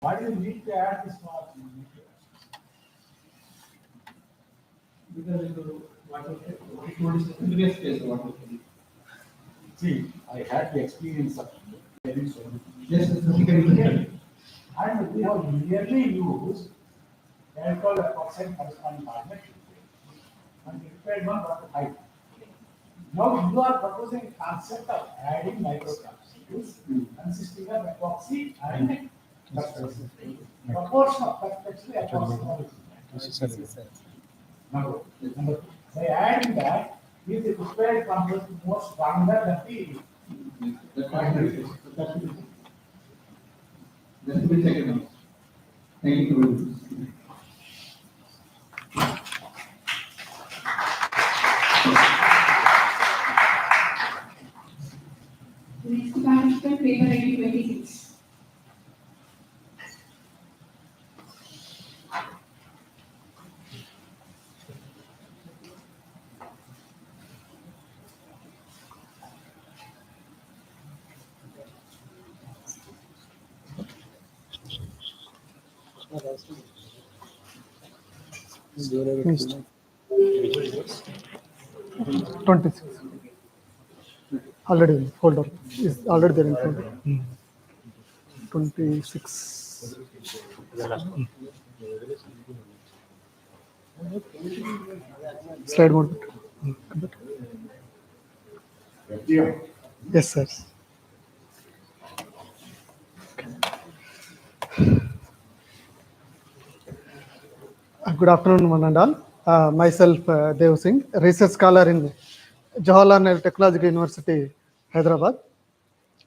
Why do you need to add this part? Because what is the previous case, what is the See, I had the experience of getting so many. yes, yes, And we have merely used alcohol percent corresponding magnet and the required one was the height. Now you are proposing a concept of adding microcapsules consisting of epoxy and proportion of perfectly epoxy. Number two. By adding that, is the required compost more stronger than the that will be taken out. Thank you very much. The next participant, paper ID 26. Next. 26. Already in folder. Is already there in folder. 26. Slide mode. Yes, sir. Good afternoon, one and all. Myself, Dev Singh, research scholar in Jawaharlal Nehru Technological University, Hyderabad.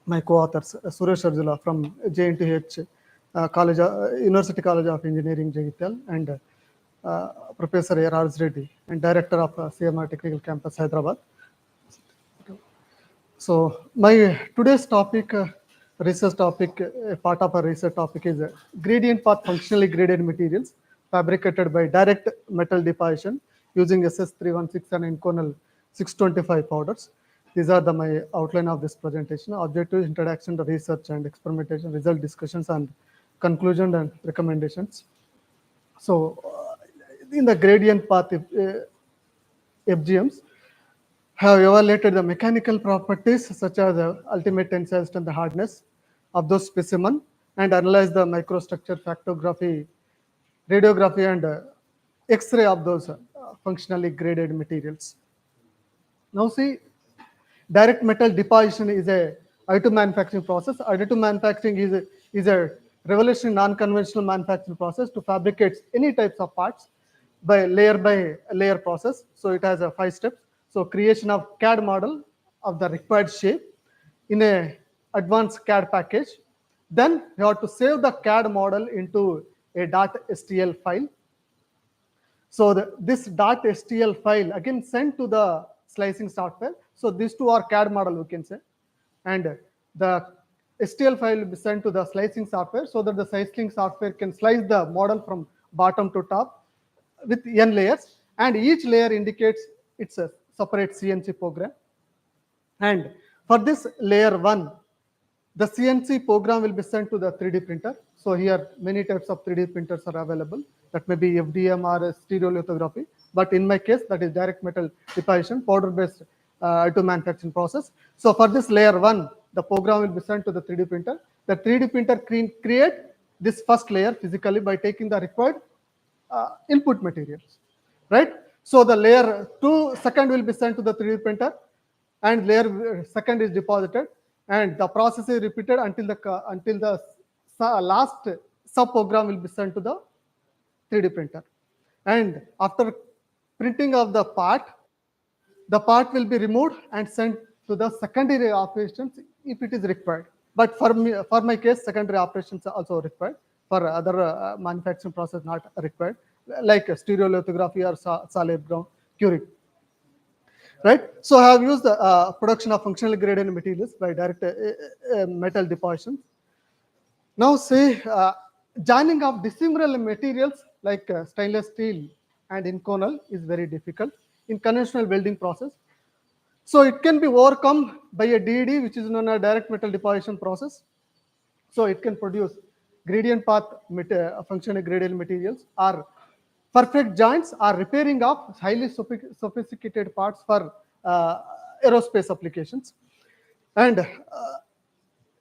My co-authors, Suresh Arjula from JNTH College, University College of Engineering, Jagityal, and Professor A. Raj Reddy, and Director of CMR Technical Campus, Hyderabad. So my today's topic, research topic, part of our research topic is gradient path functionally graded materials fabricated by direct metal deposition using SS316 and Inconel 625 powders. These are my outline of this presentation. Objective, introduction to research and experimentation, result discussions, and conclusion and recommendations. So in the gradient path FGMs, have evaluated the mechanical properties such as the ultimate tensile strength and the hardness of those specimen and analyze the microstructure, factography, radiography, and X-ray of those functionally graded materials. Now see, direct metal deposition is a additive manufacturing process. Additive manufacturing is a revolutionary non-conventional manufacturing process to fabricate any types of parts by layer process. So it has 5 steps. So creation of CAD model of the required shape in a advanced CAD package. Then you have to save the CAD model into a .stl file. So this .stl file again sent to the slicing software. So these two are CAD model, we can say, and the STL file will be sent to the slicing software so that the slicing software can slice the model from bottom to top with n layers, and each layer indicates it's a separate CNC program. And for this layer 1, the CNC program will be sent to the 3D printer. So here many types of 3D printers are available. That may be FDM or stereolithography. But in my case, that is direct metal deposition, powder-based additive manufacturing process. So for this layer 1, the program will be sent to the 3D printer. The 3D printer create this first layer physically by taking the required input materials, right? So the layer 2 second will be sent to the 3D printer, and layer second is deposited, and the process is repeated until the last sub program will be sent to the 3D printer. And after printing of the part will be removed and sent to the secondary operations if it is required. But for my case, secondary operations are also required. For other manufacturing process, not required, like stereolithography or solid ground curing. Right. So I have used the production of functional gradient materials by direct metal deposition. Now say joining of dissimilar materials like stainless steel and Inconel is very difficult in conventional welding process. So it can be overcome by a DED, which is known as direct metal deposition process. So it can produce gradient path functional gradient materials are perfect joints or repairing of highly sophisticated parts for aerospace applications. And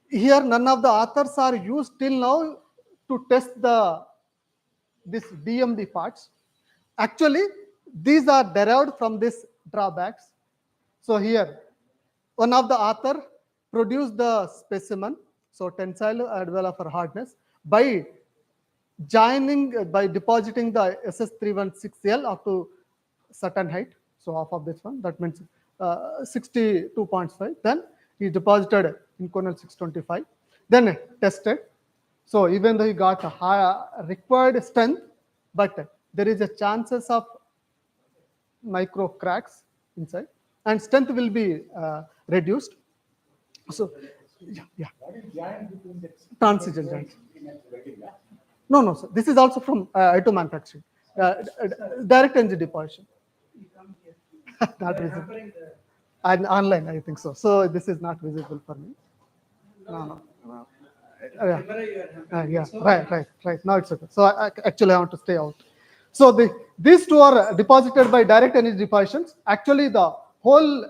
here none of the authors are used till now to test this DMD parts. Actually, these are derived from these drawbacks. So here, one of the author produced the specimen, so tensile developer hardness, by depositing the SS316L up to certain height. So half of this one, that means 62.5. Then he deposited in Cornell 625. Then tested. So even though he got a high required strength, but there is a chances of micro cracks inside, and strength will be reduced. So, yeah, What is joint between the transition joint. retina? No, sir. This is also from I2 manufacturing, direct energy deposition. Not visible. And online, I think so. So this is not visible for me. No. Yeah, right. Now it's okay. So actually, I want to stay out. So these two are deposited by direct energy depositions. Actually, the whole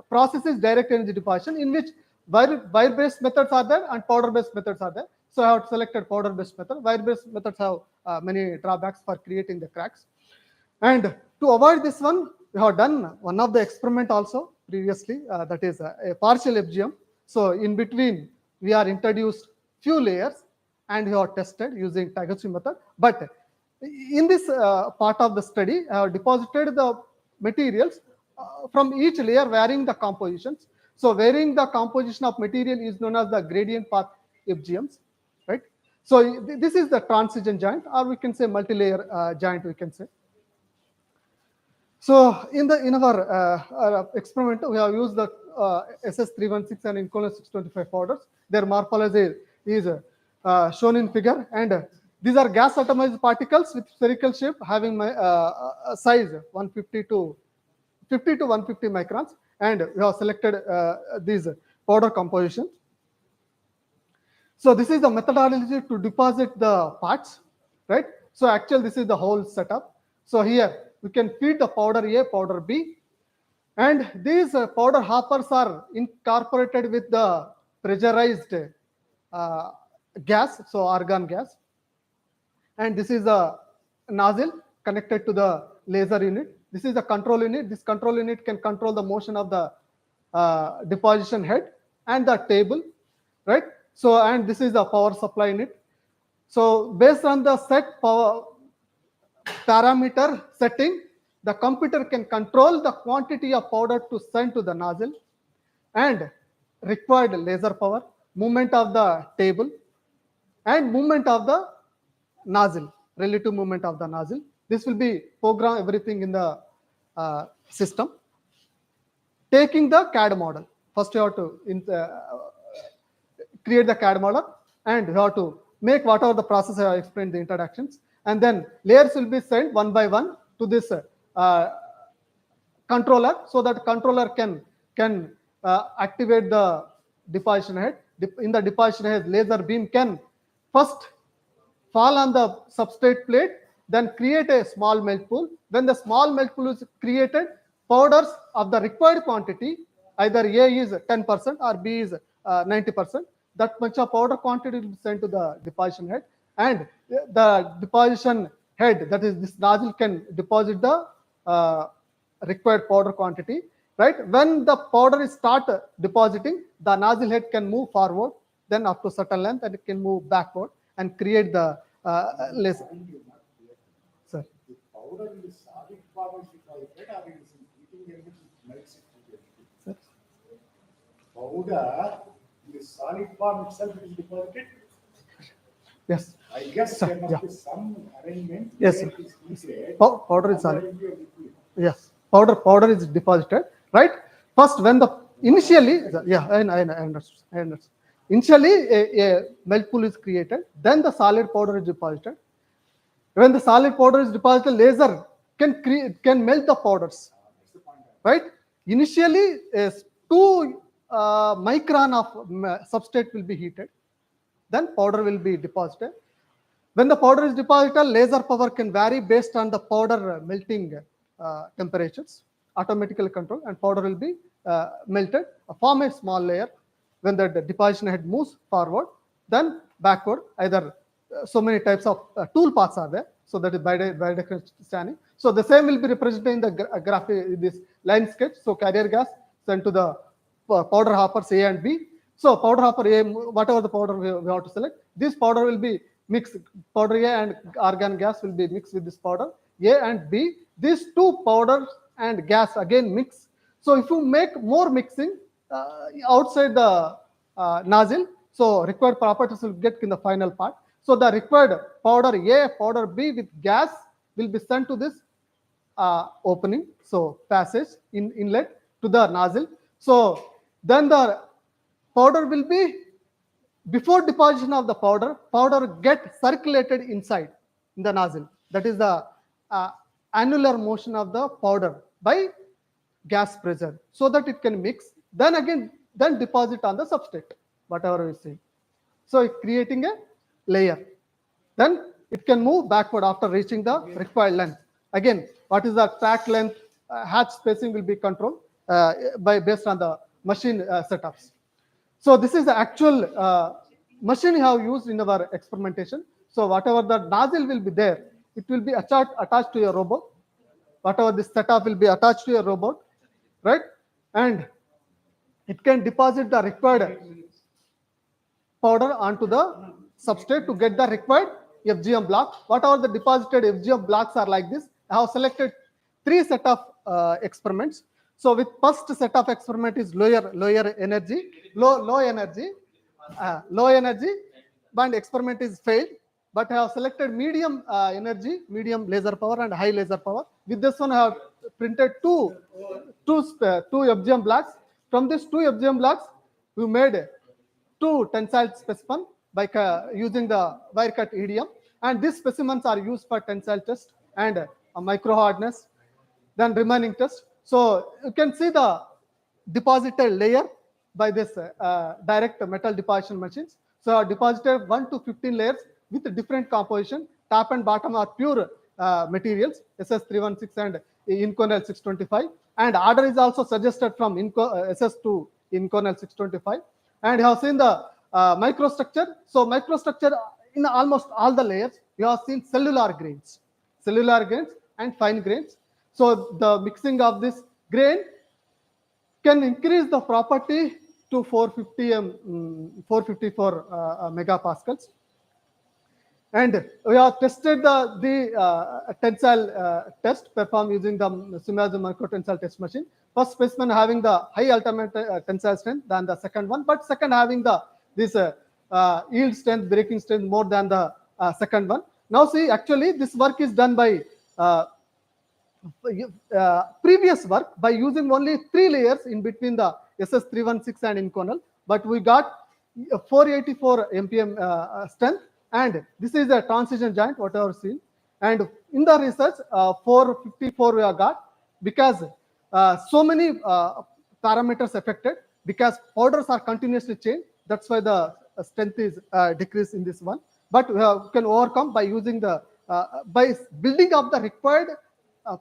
process is direct energy deposition, in which wire-based methods are there and powder-based methods are there. So I have selected powder-based method. Wire-based methods have many drawbacks for creating the cracks. And to avoid this one, we have done one of the experiment also previously, that is a partial FGM. So in between, we are introduced few layers and we have tested using Taguchi method. But in this part of the study, I have deposited the materials from each layer varying the compositions. So varying the composition of material is known as the gradient path FGMs, right? So this is the transition joint, or we can say multi-layer joint, we can say. So in our experiment, we have used the SS316 and Inconel 625 powders. Their morphology is shown in figure, and these are gas atomized particles with spherical shape having size 150 to 50 to 150 microns, and we have selected these powder compositions. So this is the methodology to deposit the parts, right? So actually this is the whole setup. So here we can feed the powder A, powder B, and these powder hoppers are incorporated with the pressurized gas, so argon gas. And this is the nozzle connected to the laser unit. This is the control unit. This control unit can control the motion of the deposition head and the table, right? So, and this is the power supply unit. So based on the set power parameter setting, the computer can control the quantity of powder to send to the nozzle and required laser power, movement of the table, and movement of the nozzle, relative movement of the nozzle. This will be program everything in the system. Taking the CAD model. First you have to create the CAD model, and you have to make whatever the process I have explained the introductions, and then layers will be sent one by one to this controller, so that controller can activate the deposition head. In the deposition head, laser beam can first fall on the substrate plate, then create a small melt pool. When the small melt pool is created, powders of the required quantity, either A is 10% or B is 90%, that much of powder quantity will be sent to the deposition head, and the deposition head, that is this nozzle, can deposit the required powder quantity, right? When the powder is start depositing, the nozzle head can move forward, then up to certain length, and it can move backward and create the laser. Sir. The powder in the solid form is deposited, or it is in heating element which melts it? Sir. Powder in the solid form itself is deposited. Yes. I guess Sir, there must yeah. be some arrangement. Yes, where sir. it is heated, Powder is solid. into a liquid. Yes, powder is deposited, right? First, when the initially, yeah, I understand. Initially, a melt pool is created, then the solid powder is deposited. When the solid powder is deposited, laser can melt the powders, right? Initially, 2 micron of substrate will be heated, then powder will be deposited. When the powder is deposited, laser power can vary based on the powder melting temperatures, automatically controlled, and powder will be melted, form a small layer. When the deposition head moves forward, then backward, either so many types of tool paths are there, so that is bidirectional scanning. So the same will be represented in the graphic, this line sketch. So carrier gas sent to the powder hoppers A and B. So powder hopper A, whatever the powder we have to select, this powder will be mixed, powder A and argon gas will be mixed with this powder A and B. These two powders and gas again mix. So if you make more mixing outside the nozzle, so required properties will get in the final part. So the required powder A, powder B with gas will be sent to this opening, so passage in inlet to the nozzle. So then the powder will be, before deposition of the powder get circulated inside in the nozzle. That is the annular motion of the powder by gas pressure, so that it can mix. Then deposit on the substrate, whatever we see. So creating a layer. Then it can move backward after reaching the required length. Again, what is the track length, hatch spacing will be controlled based on the machine setups. So this is the actual machine we have used in our experimentation. So whatever the nozzle will be there, it will be attached to a robot. Whatever this setup will be attached to a robot, right? And it can deposit the required powder onto the substrate to get the required FGM block. Whatever the deposited FGM blocks are like this. I have selected 3 set of experiments. So with first set of experiment is low energy, but experiment is failed. But I have selected medium energy, medium laser power and high laser power. With this one I have printed two FGM blocks. From these 2 FGM blocks, we made 2 tensile specimens by using the wire cut EDM, and these specimens are used for tensile test and micro hardness, then remaining test. So you can see the deposited layer by this direct metal deposition machines. So I deposited 1 to 15 layers with different composition. Top and bottom are pure materials, SS316 and Inconel 625, and order is also suggested from SS to Inconel 625. And you have seen the microstructure. So microstructure in almost all the layers, you have seen cellular grains and fine grains. So the mixing of this grain can increase the property to 454 megapascals. And we have tested the tensile test performed using the Sumiazu microtensile test machine. First specimen having the high ultimate tensile strength than the second one, but second having this yield strength, breaking strength more than the second one. Now see, actually this work is done by previous work by using only 3 layers in between the SS316 and Inconel, but we got 484 mpm strength, and this is a transition joint, whatever seen. And in the research, 454 we have got, because so many parameters affected, because powders are continuously changed. That's why the strength is decreased in this one. But we can overcome by using the by building up the required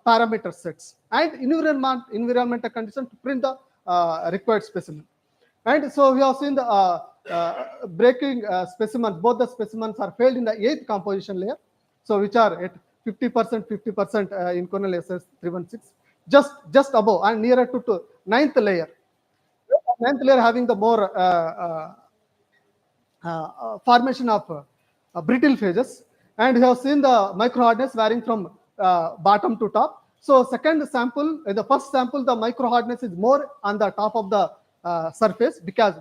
parameter sets and environmental condition to print the required specimen. And so we have seen the breaking specimens. Both the specimens are failed in the 8th composition layer, so which are at 50% Inconel SS316, just above and nearer to 9th layer. 9th layer having the more formation of brittle phases, and we have seen the micro hardness varying from bottom to top. So second sample, the first sample, the micro hardness is more on the top of the surface, because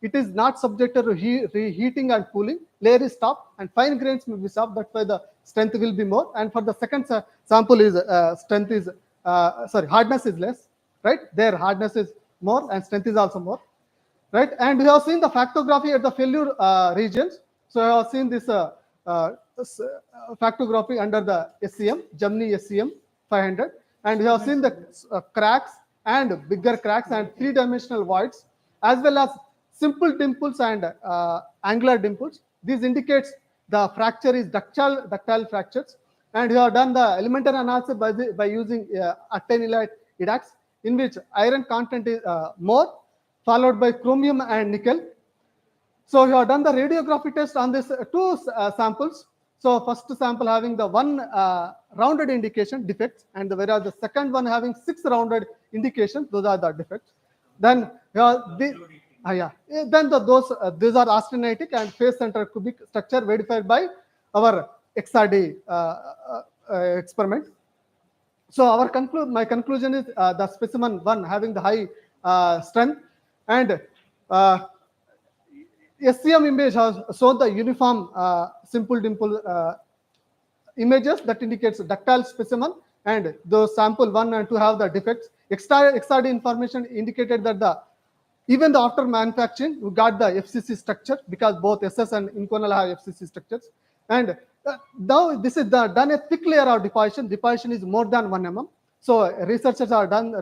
it is not subjected to reheating and cooling. Layer is top and fine grains will be soft. That's why the strength will be more. And for the second sample is strength is hardness is less, right? There hardness is more and strength is also more, right? And we have seen the factography at the failure regions. So I have seen this factography under the SCM, Gemini SCM 500, and we have seen the cracks and bigger cracks and 3-dimensional voids, as well as simple dimples and angular dimples. This indicates the fracture is ductile fractures. And we have done the elementary analysis by using actinolite EDAX, in which iron content is more, followed by chromium and nickel. So we have done the radiography test on this two samples. So first sample having the one rounded indication defects, and whereas the second one having 6 rounded indications, those are the defects. Then then those are austenitic and face center cubic structure verified by our XRD experiment. So my conclusion is the specimen 1 having the high strength, and SCM image has shown the uniform simple dimple images that indicates ductile specimen, and those sample 1 and 2 have the defects. XRD information indicated that even after manufacturing, we got the FCC structure, because both SS and Inconel have FCC structures. And now this is done a thick layer of deposition. Deposition is more than 1 mm. So researchers are done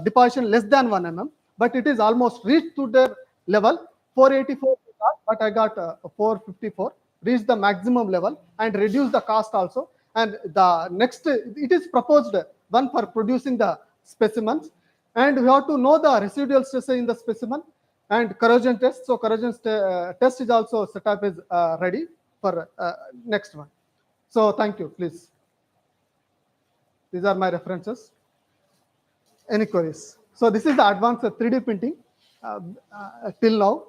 deposition less than 1 mm, but it is almost reached to their level. 484, but I got 454, reached the maximum level and reduced the cost also. And the next, it is proposed one for producing the specimens, and we have to know the residual stress in the specimen and corrosion test. So corrosion test is also set up, is ready for next one. So thank you, please. These are my references. Any queries? So this is the advanced 3D printing till now.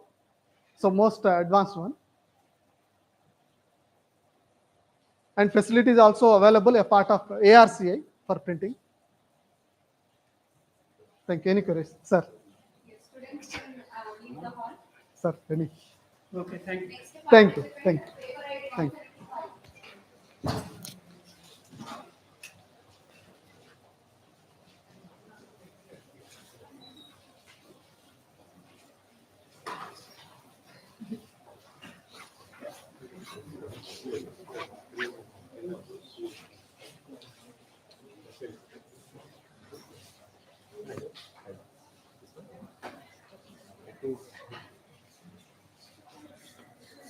So most advanced one. And facility is also available, a part of ARCI for printing. Thank you. Any queries? Sir. Yes, students can leave the hall. Sir, any? Okay, thank you. Next Thank you. Thank you. paper ID Thank you.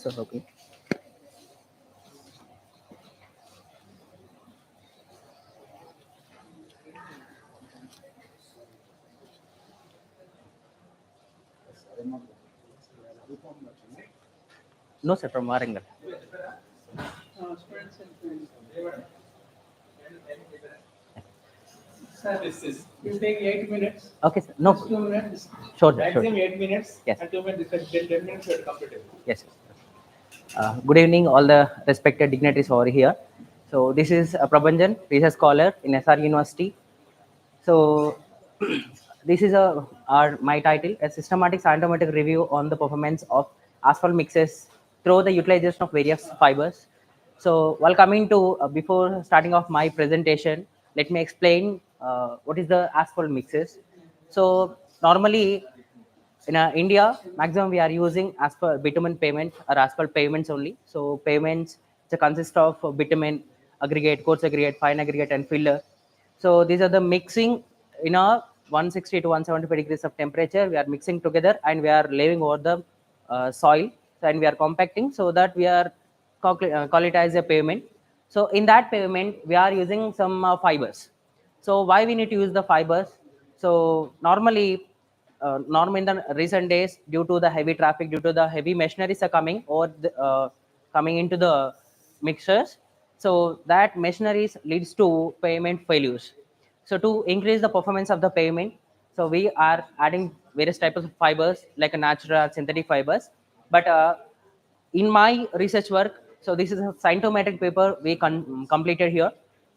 So, okay. No, sir, from Warangal. Students and sir, this is, you take 8 minutes. Okay, sir. No, 2 minutes. sure, sure. Maximum 8 minutes. Yes. And 2 minutes, 10 minutes you have to complete it. Yes. Sir. Good evening, all the respected dignitaries over here. So this is Prabhanjan, research scholar in SR University. So this is my title, a systematic scientific review on the performance of asphalt mixes through the utilization of various fibers. So while coming to, before starting off my presentation, let me explain what is the asphalt mixes. So normally in India, maximum we are using asphalt bitumen pavement or asphalt pavements only. So pavements consist of bitumen, aggregate, coarse aggregate, fine aggregate, and filler. So these are the mixing in a 160 to 175 degrees of temperature. We are mixing together and we are laying over the soil, and we are compacting so that we are call it as a pavement. So in that pavement, we are using some fibers. So why we need to use the fibers? So normally, in the recent days, due to the heavy traffic, due to the heavy machineries are coming or coming into the mixers, so that machineries leads to pavement failures. So to increase the performance of the pavement, so we are adding various types of fibers like a natural synthetic fibers. But in my research work, so this is a scientific paper we completed here.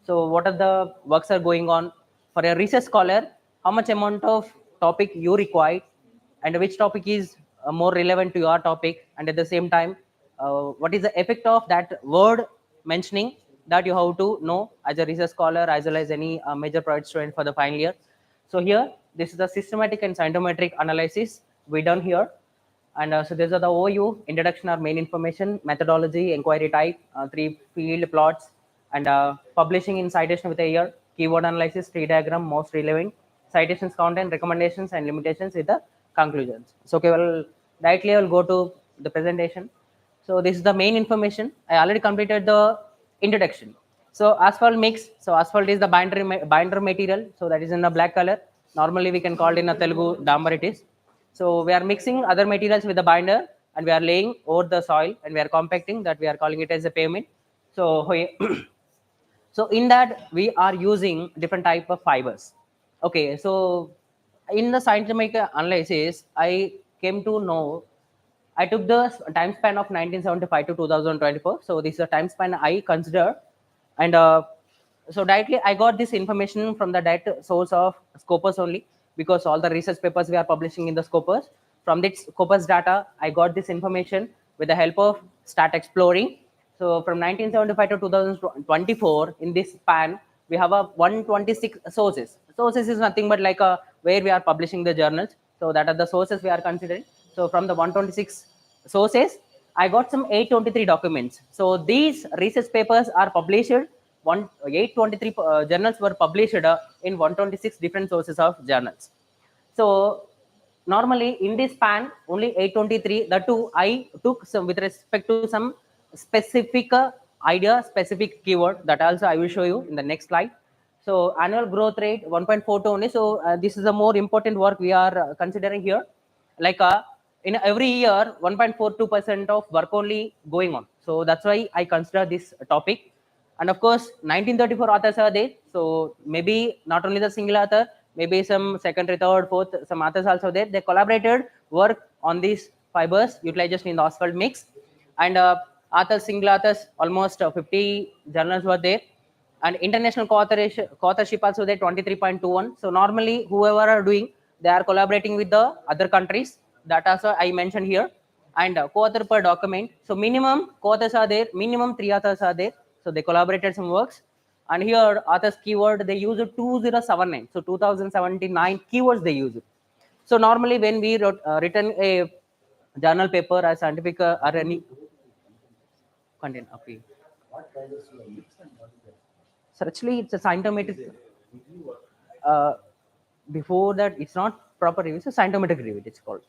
So what are the works are going on for a research scholar? How much amount of topic you require, and which topic is more relevant to your topic, and at the same time, what is the effect of that word mentioning that you have to know as a research scholar as well as any major project student for the final year. So here, this is the systematic and scientific analysis we done here. And so these are the OU, introduction or main information, methodology, inquiry type, 3 field plots, and publishing in citation with a year, keyword analysis, tree diagram, most relevant, citations content, recommendations, and limitations with the conclusions. So okay, well, directly I will go to the presentation. So this is the main information. I already completed the introduction. So asphalt mix. So asphalt is the binder material. So that is in the black color. Normally we can call it in a Telugu dambar it is. So we are mixing other materials with the binder and we are laying over the soil and we are compacting that we are calling it as a pavement. So so in that we are using different type of fibers. Okay, so in the scientific analysis, I came to know I took the time span of 1975 to 2024. So this is the time span I consider, and so directly I got this information from the direct source of Scopus only, because all the research papers we are publishing in the Scopus. From this Scopus data, I got this information with the help of Start Exploring. So from 1975 to 2024, in this span, we have a 126 sources. Sources is nothing but like where we are publishing the journals. So that are the sources we are considering. So from the 126 sources, I got some 823 documents. So these research papers are published. 823 journals were published in 126 different sources of journals. So normally in this span, only 823. The two I took some with respect to some specific idea, specific keyword. That also I will show you in the next slide. So annual growth rate 1.42 only. So this is a more important work we are considering here. Like in every year, 1.42% of work only going on. So that's why I consider this topic. And of course, 1934 authors are there. So maybe not only the single author, maybe some secondary, third, fourth, some authors also there. They collaborated work on these fibers utilization in the asphalt mix. And authors, single authors, almost 50 journals were there. And international co-authorship also there 23.21. So normally whoever are doing, they are collaborating with the other countries. That also I mentioned here. And co-author per document. So minimum co-authors are there, minimum 3 authors are there. So they collaborated some works. And here authors keyword, they use 2079. So 2079 keywords they use. So normally when we written a journal paper or scientific or any content, okay. So actually it's a scientific, before that it's not proper review, it's a scientific review it's called.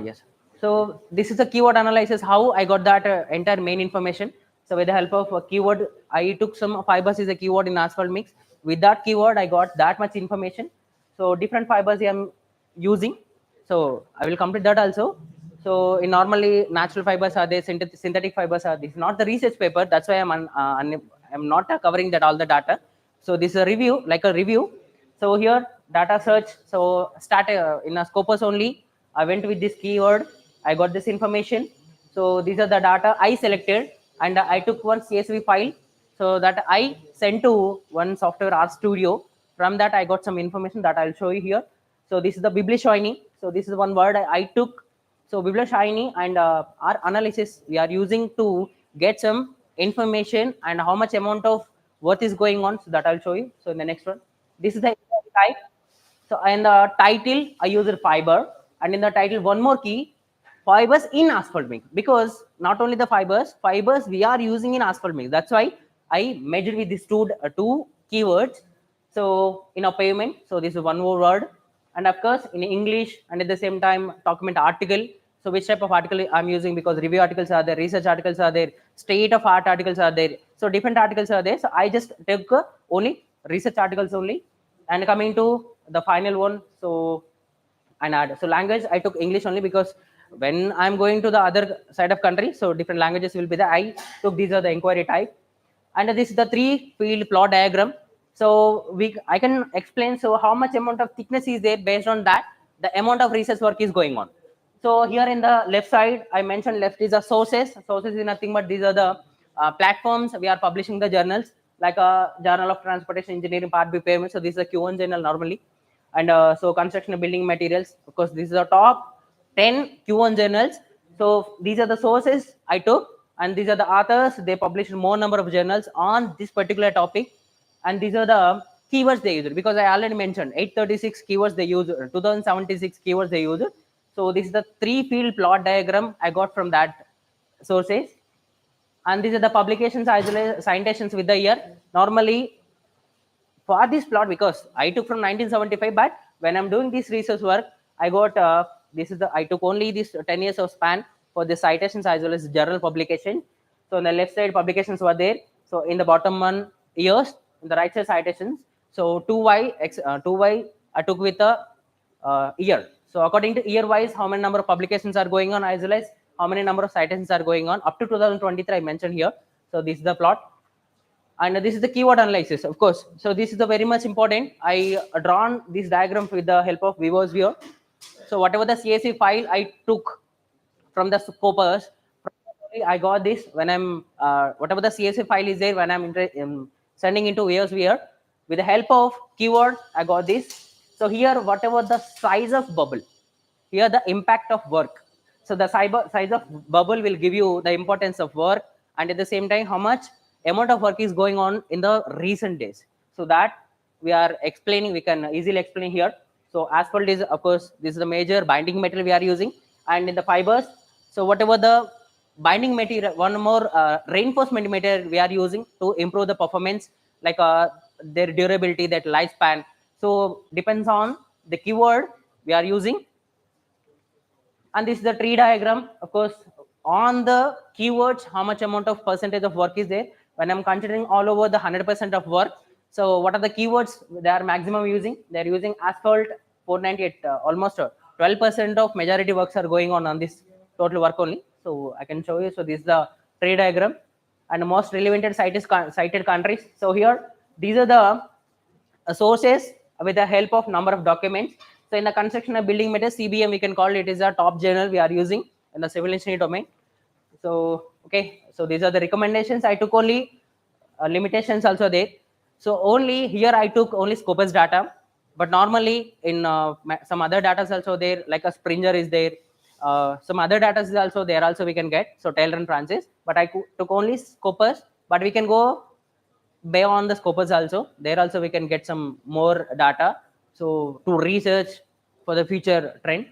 Yes. So this is a keyword analysis, how I got that entire main information. So with the help of a keyword, I took some fibers is a keyword in asphalt mix. With that keyword, I got that much information. So different fibers I am using. So I will complete that also. So in normally natural fibers are there, synthetic fibers are this. Not the research paper. That's why I'm not covering that all the data. So this is a review, like a review. So here data search. So start in a Scopus only. I went with this keyword. I got this information. So these are the data I selected, and I took one CSV file. So that I sent to one software RStudio. From that I got some information that I'll show you here. So this is the biblioshiny. So this is one word I took. So biblioshiny and our analysis we are using to get some information and how much amount of work is going on. So that I'll show you. So in the next one, this is the type. So in the title I use fiber, and in the title one more key, fibers in asphalt mix, because not only the fibers we are using in asphalt mix. That's why I measured with these two keywords. So in a pavement, so this is one more word, and of course in English, and at the same time document article. So which type of article I'm using, because review articles are there, research articles are there, state of art articles are there. So different articles are there. So I just took only research articles only. And coming to the final one, so and add. So language I took English only, because when I'm going to the other side of country, so different languages will be there. I took these are the inquiry type, and this is the 3-field plot diagram. So I can explain so how much amount of thickness is there. Based on that, the amount of research work is going on. So here in the left side, I mentioned left is the sources. Sources is nothing but these are the platforms we are publishing the journals, like a Journal of Transportation Engineering Part B pavement. So this is a Q1 journal normally. And so construction of building materials, of course this is the top 10 Q1 journals. So these are the sources I took, and these are the authors. They published more number of journals on this particular topic, and these are the keywords they used, because I already mentioned 836 keywords they use, 2076 keywords they use. So this is the 3-field plot diagram I got from that sources, and these are the publications as well as citations with the year. Normally for this plot, because I took from 1975, but when I'm doing this research work, I got I took only this 10 years of span for the citations as well as journal publication. So on the left side publications were there. So in the bottom one years, in the right side citations. So 2y I took with a year. So according to year wise, how many number of publications are going on as well as how many number of citations are going on up to 2023 I mentioned here. So this is the plot. And this is the keyword analysis, of course. So this is the very much important. I drawn this diagram with the help of Vivo's Viewer. So whatever the CSV file I took from the Scopus, I got this when I'm whatever the CSV file is there when I'm sending into Vivo's Viewer. With the help of keyword, I got this. So here, whatever the size of bubble, here the impact of work. So the size of bubble will give you the importance of work, and at the same time how much amount of work is going on in the recent days. So that we are explaining, we can easily explain here. So asphalt is, of course, this is the major binding material we are using, and in the fibers, so whatever the binding material, one more reinforcement material we are using to improve the performance, like their durability, that lifespan. So depends on the keyword we are using. And this is the tree diagram. Of course, on the keywords, how much amount of percentage of work is there. When I'm considering all over the 100% of work, so what are the keywords they are maximum using? They're using asphalt 498, almost 12% of majority works are going on this total work only. So I can show you. So this is the tree diagram, and the most relevant cited countries. So here, these are the sources with the help of number of documents. So in the construction of building materials, CBM we can call it is a top journal we are using in the civil engineering domain. So okay, so these are the recommendations. I took only limitations also there. So only here I took only Scopus data, but normally in some other data is also there, like a Springer is there. Some other data is also there. Also we can get, so Taylor and Francis, but I took only Scopus, but we can go beyond the Scopus also. There also we can get some more data, so to research for the future trend.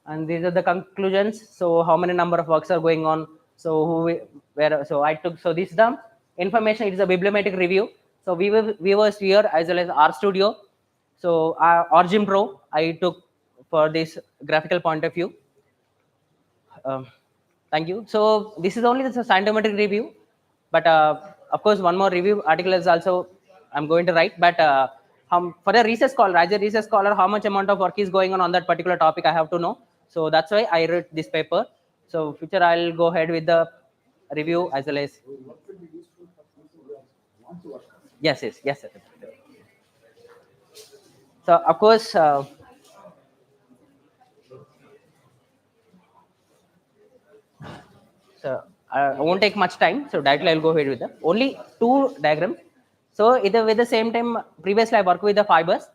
And these are the conclusions. So how many number of works are going on, so where, so I took, so this is the information. It is a bibliometric review. So we was here as well as RStudio. So Origin Pro I took for this graphical point of view. Thank you. So this is only the scientific review, but of course one more review article is also I'm going to write. But for the research scholar, as a research scholar, how much amount of work is going on that particular topic, I have to know. So that's why I wrote this paper. So future I'll go ahead with the review as well as. Yes, yes, yes, sir. So of course. So I won't take much time. So directly I'll go ahead with the only two diagrams. So either with the same time, previously I worked with the fibers.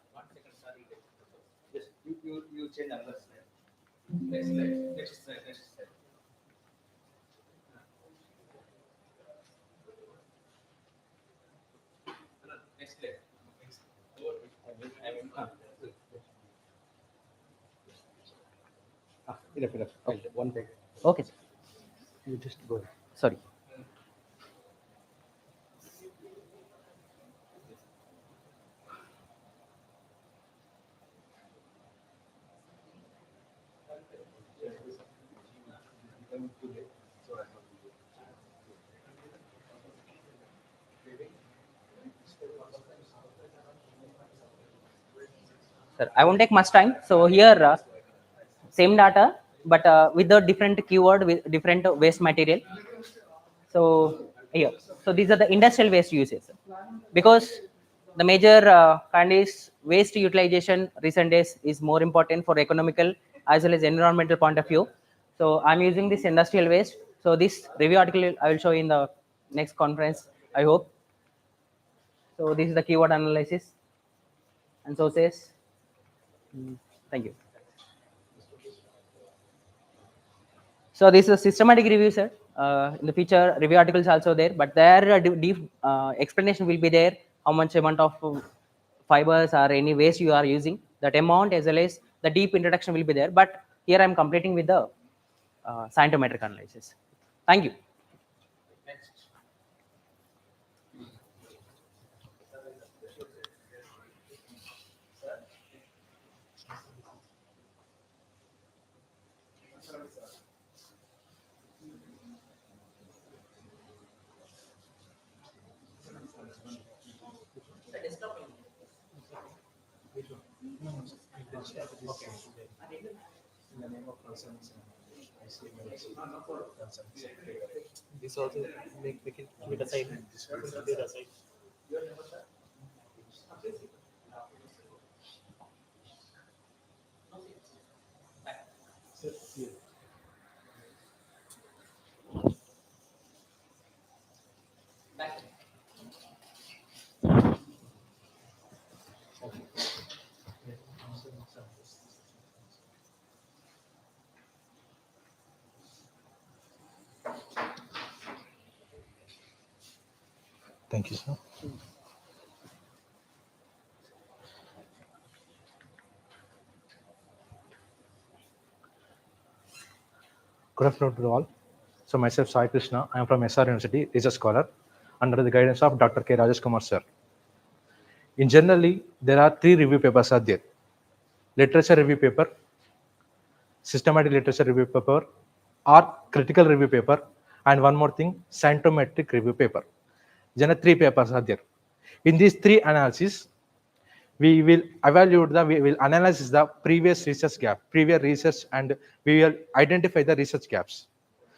Yes, you change another slide. Next slide. Next slide. Next slide. Next slide. Enough. One take. Okay, sir. You just go ahead. Sorry. Sir, I won't take much time. So here, same data, but with the different keyword with different waste material. So here, so these are the industrial waste uses, because the major kind is waste utilization recent days is more important for economical as well as environmental point of view. So I'm using this industrial waste. So this review article I will show in the next conference, I hope. So this is the keyword analysis and sources. Thank you. So this is a systematic review, sir. In the future, review articles also there, but there deep explanation will be there. How much amount of fibers or any waste you are using, that amount as well as the deep introduction will be there. But here I'm completing with the scientometric analysis. Thank you. In the name of concerns, I say concerns. This also make it keep it aside. Keep it aside. Thank you, sir. Good afternoon to all. So myself, Sai Krishna. I am from SR University, research scholar, under the guidance of Dr. K. Rajesh Kumar, sir. In generally, there are 3 review papers are there. Literature review paper, systematic literature review paper, or critical review paper, and one more thing, scientometric review paper. Generally, 3 papers are there. In these 3 analyses, we will analyze the previous research gap, previous research, and we will identify the research gaps.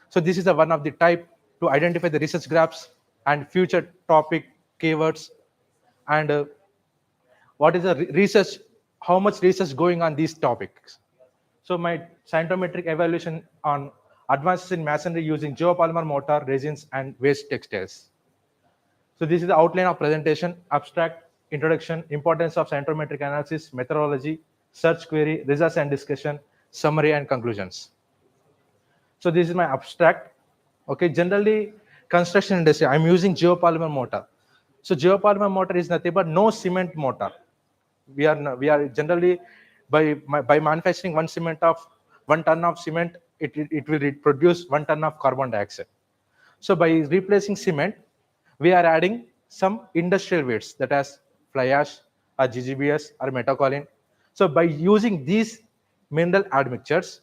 So this is the one of the type to identify the research gaps and future topic keywords, and what is the research, how much research going on these topics. So my scientometric evaluation on advances in masonry using geopolymer mortar, resins, and waste textiles. So this is the outline of presentation, abstract, introduction, importance of scientometric analysis, methodology, search query, results and discussion, summary and conclusions. So this is my abstract. Okay, generally construction industry, I'm using geopolymer mortar. So geopolymer mortar is nothing but no cement mortar. We are generally by manufacturing 1 ton of cement, it will produce 1 ton of carbon dioxide. So by replacing cement, we are adding some industrial weights, that as fly ash or GGBS or metakaolin. So by using these mineral admixtures,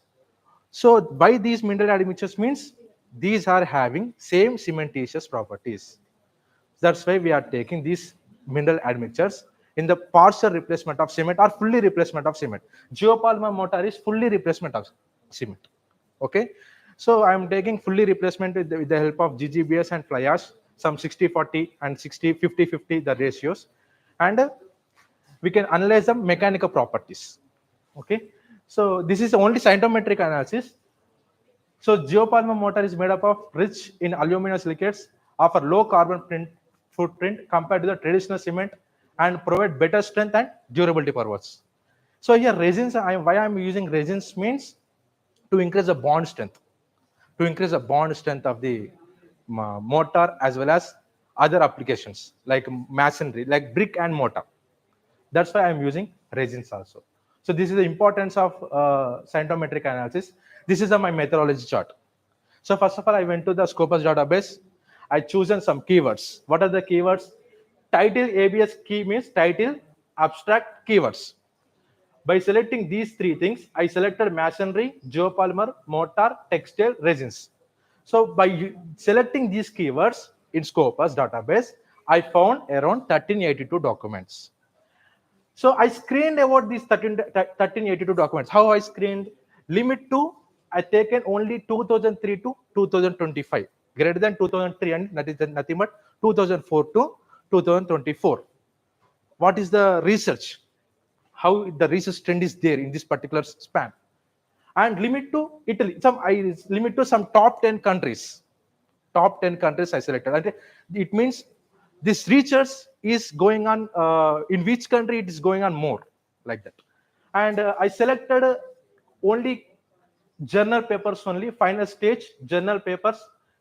so by these mineral admixtures means these are having same cementitious properties. That's why we are taking these mineral admixtures in the partial replacement of cement or fully replacement of cement. Geopolymer mortar is fully replacement of cement. Okay, so I am taking fully replacement with the help of GGBS and fly ash, some 60-40 and 50-50 the ratios, and we can analyze the mechanical properties. Okay, so this is only scientometric analysis. So geopolymer mortar is made up of rich in aluminosilicates, offer low carbon footprint compared to the traditional cement, and provide better strength and durability purpose. So here resins, why I'm using resins means to increase the bond strength, of the mortar as well as other applications like masonry, like brick and mortar. That's why I'm using resins also. So this is the importance of scientometric analysis. This is my methodology chart. So first of all, I went to the Scopus database. I chosen some keywords. What are the keywords? Title ABS key means title, abstract, keywords. By selecting these 3 things, I selected masonry, geopolymer, mortar, textile, resins. So by selecting these keywords in Scopus database, I found around 1382 documents. So I screened about these 1382 documents. How I screened? Limit to, I taken only 2003 to 2025. Greater than 2003 and that is nothing but 2004 to 2024. What is the research? How the research trend is there in this particular span? And limit to Italy. I limit to some top 10 countries. Top 10 countries I selected. And it means this research is going on in which country it is going on more, like that. And I selected only journal papers only, final stage journal papers,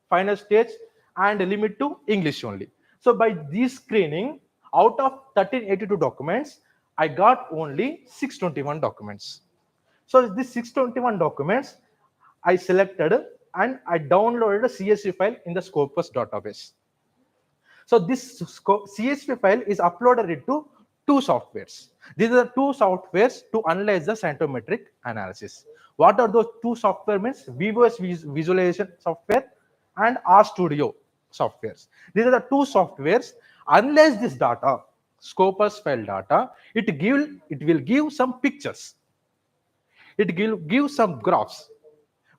final stage, and limit to English only. So by this screening, out of 1382 documents, I got only 621 documents. So these 621 documents I selected and I downloaded a CSV file in the Scopus database. So this CSV file is uploaded into 2 softwares. These are the 2 softwares to analyze the scientometric analysis. What are those 2 software means? VivoS visualization software and RStudio softwares. These are the 2 softwares. Analyze this data, Scopus file data. It will give some pictures. It gives some graphs.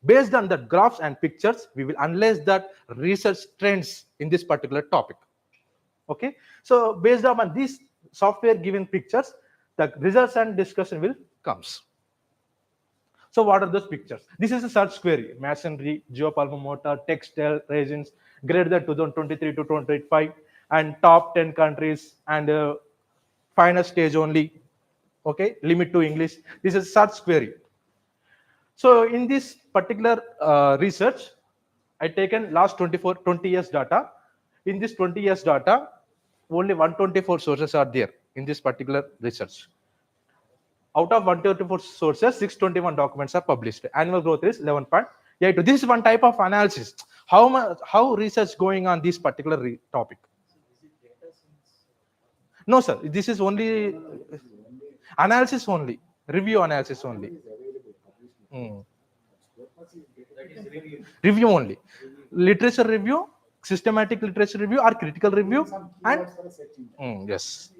Based on the graphs and pictures, we will analyze that research trends in this particular topic. Okay, so based on these software given pictures, the results and discussion will comes. So what are those pictures? This is a search query: masonry, geopalma mortar, textile, resins, greater than 2023 to 2025, and top 10 countries, and final stage only. Okay, limit to English. This is search query. So in this particular research, I taken last 20 years data. In this 20 years data, only 124 sources are there in this particular research. Out of 124 sources, 621 documents are published. Annual growth is 11.82. This is one type of analysis. How research going on this particular topic? No, sir. This is only analysis only, review analysis only. Review only. Literature review, systematic literature review, or critical review, and yes,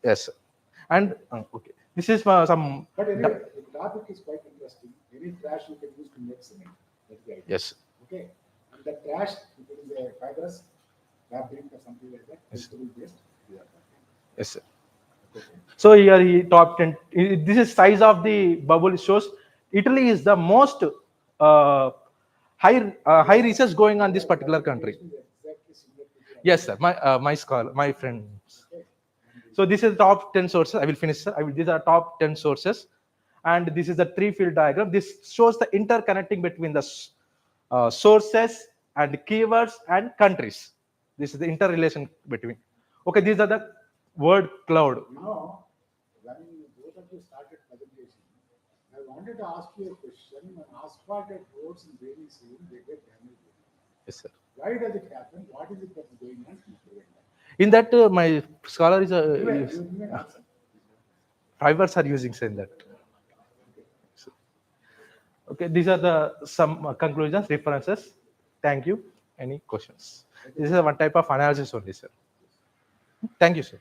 yes, and okay. This is some. But anyway, the topic is quite interesting. Any trash you can use to make cement. That's the idea. Yes. Okay. And the trash, if it is a fibrous fabric or something like that, vegetable based, we are talking. Yes, sir. So here he top 10. This is size of the bubble. Shows Italy is the most high research going on this particular country. Exactly similar to the Yes, sir. My scholar, my friends. So this is top 10 sources. I will finish, sir. These are top 10 sources, and this is the three-field diagram. This shows the interconnecting between the sources and keywords and countries. This is the interrelation between. Okay, these are the word cloud. You know, when both of you started presentation, I wanted to ask you a question. When asphalted roads in rainy season, they get damaged. Yes, sir. Why does it happen? What is it that is going on? In that, my scholar is Give me an answer. fibers are using in that. Okay, these are the some conclusions, references. Thank you. Any questions? This is one type of analysis only, sir. Thank you, sir.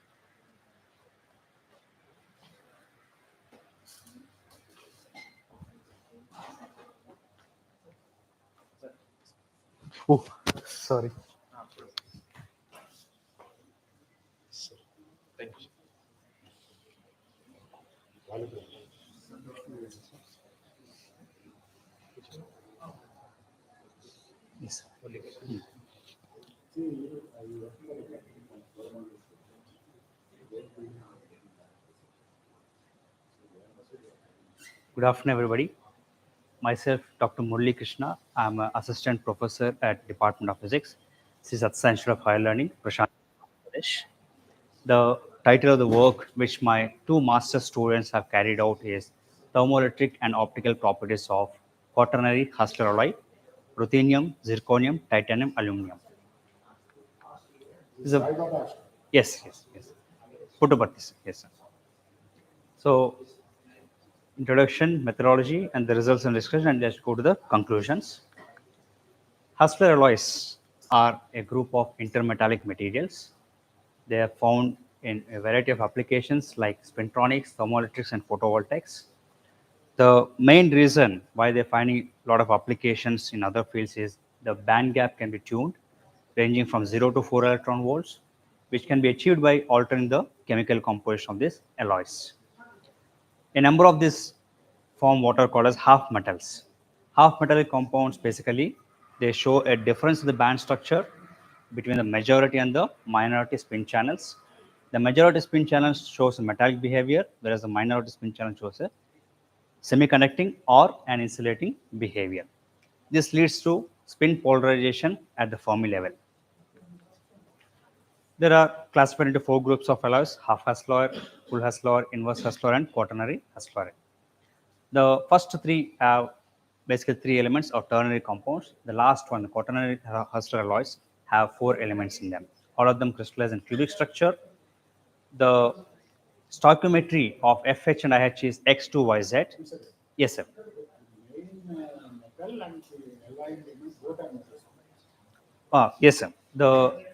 Oh, sorry. Thank you. Yes. Good afternoon, everybody. Myself, Dr. Murali Krishna. I'm an assistant professor at Department of Physics. This is at Center of Higher Learning, Prashant, Pradesh. The title of the work which my two master students have carried out is Thermoelectric and Optical Properties of Quaternary Hustler Alloy, Ruthenium, Zirconium, Titanium, Aluminum. This is a, yes. Puttaparthi, yes, sir. So, introduction, methodology, and the results and discussion, and let's go to the conclusions. Hustler alloys are a group of intermetallic materials. They are found in a variety of applications like spintronics, thermoelectrics, and photovoltaics. The main reason why they're finding a lot of applications in other fields is the band gap can be tuned, ranging from 0 to 4 electron volts, which can be achieved by altering the chemical composition of these alloys. A number of these form what are called as half metals. Half metallic compounds, basically, they show a difference in the band structure between the majority and the minority spin channels. The majority spin channel shows a metallic behavior, whereas the minority spin channel shows a semiconducting or an insulating behavior. This leads to spin polarization at the Fermi level. There are classified into 4 groups of alloys: half Hassler, full Hassler, inverse Hassler, and quaternary Hassler. The first 3 have basically 3 elements of ternary compounds. The last one, the quaternary Hassler alloys, have 4 elements in them. All of them crystallize in cubic structure. The stoichiometry of FH and IH is X2YZ. Yes, sir. Metal and the alloy elements both are metals. Yes, sir. The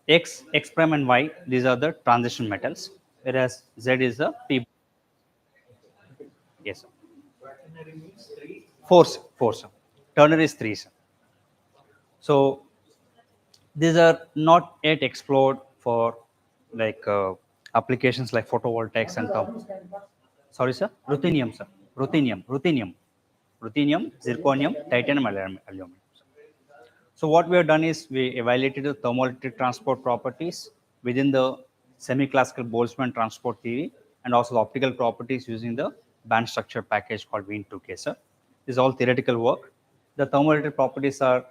X prime and Y, these are the transition metals, whereas Z is the P. Yes, sir. Quaternary means 3. 4, sir. 4, sir. Ternary is 3, sir. So these are not yet explored for like applications like photovoltaics and sorry, sir. Ruthenium, sir. Ruthenium, zirconium, titanium, aluminum. So what we have done is we evaluated the thermoelectric transport properties within the semi-classical Boltzmann transport theory and also the optical properties using the band structure package called Wien-2K, sir. This is all theoretical work. The thermoelectric properties are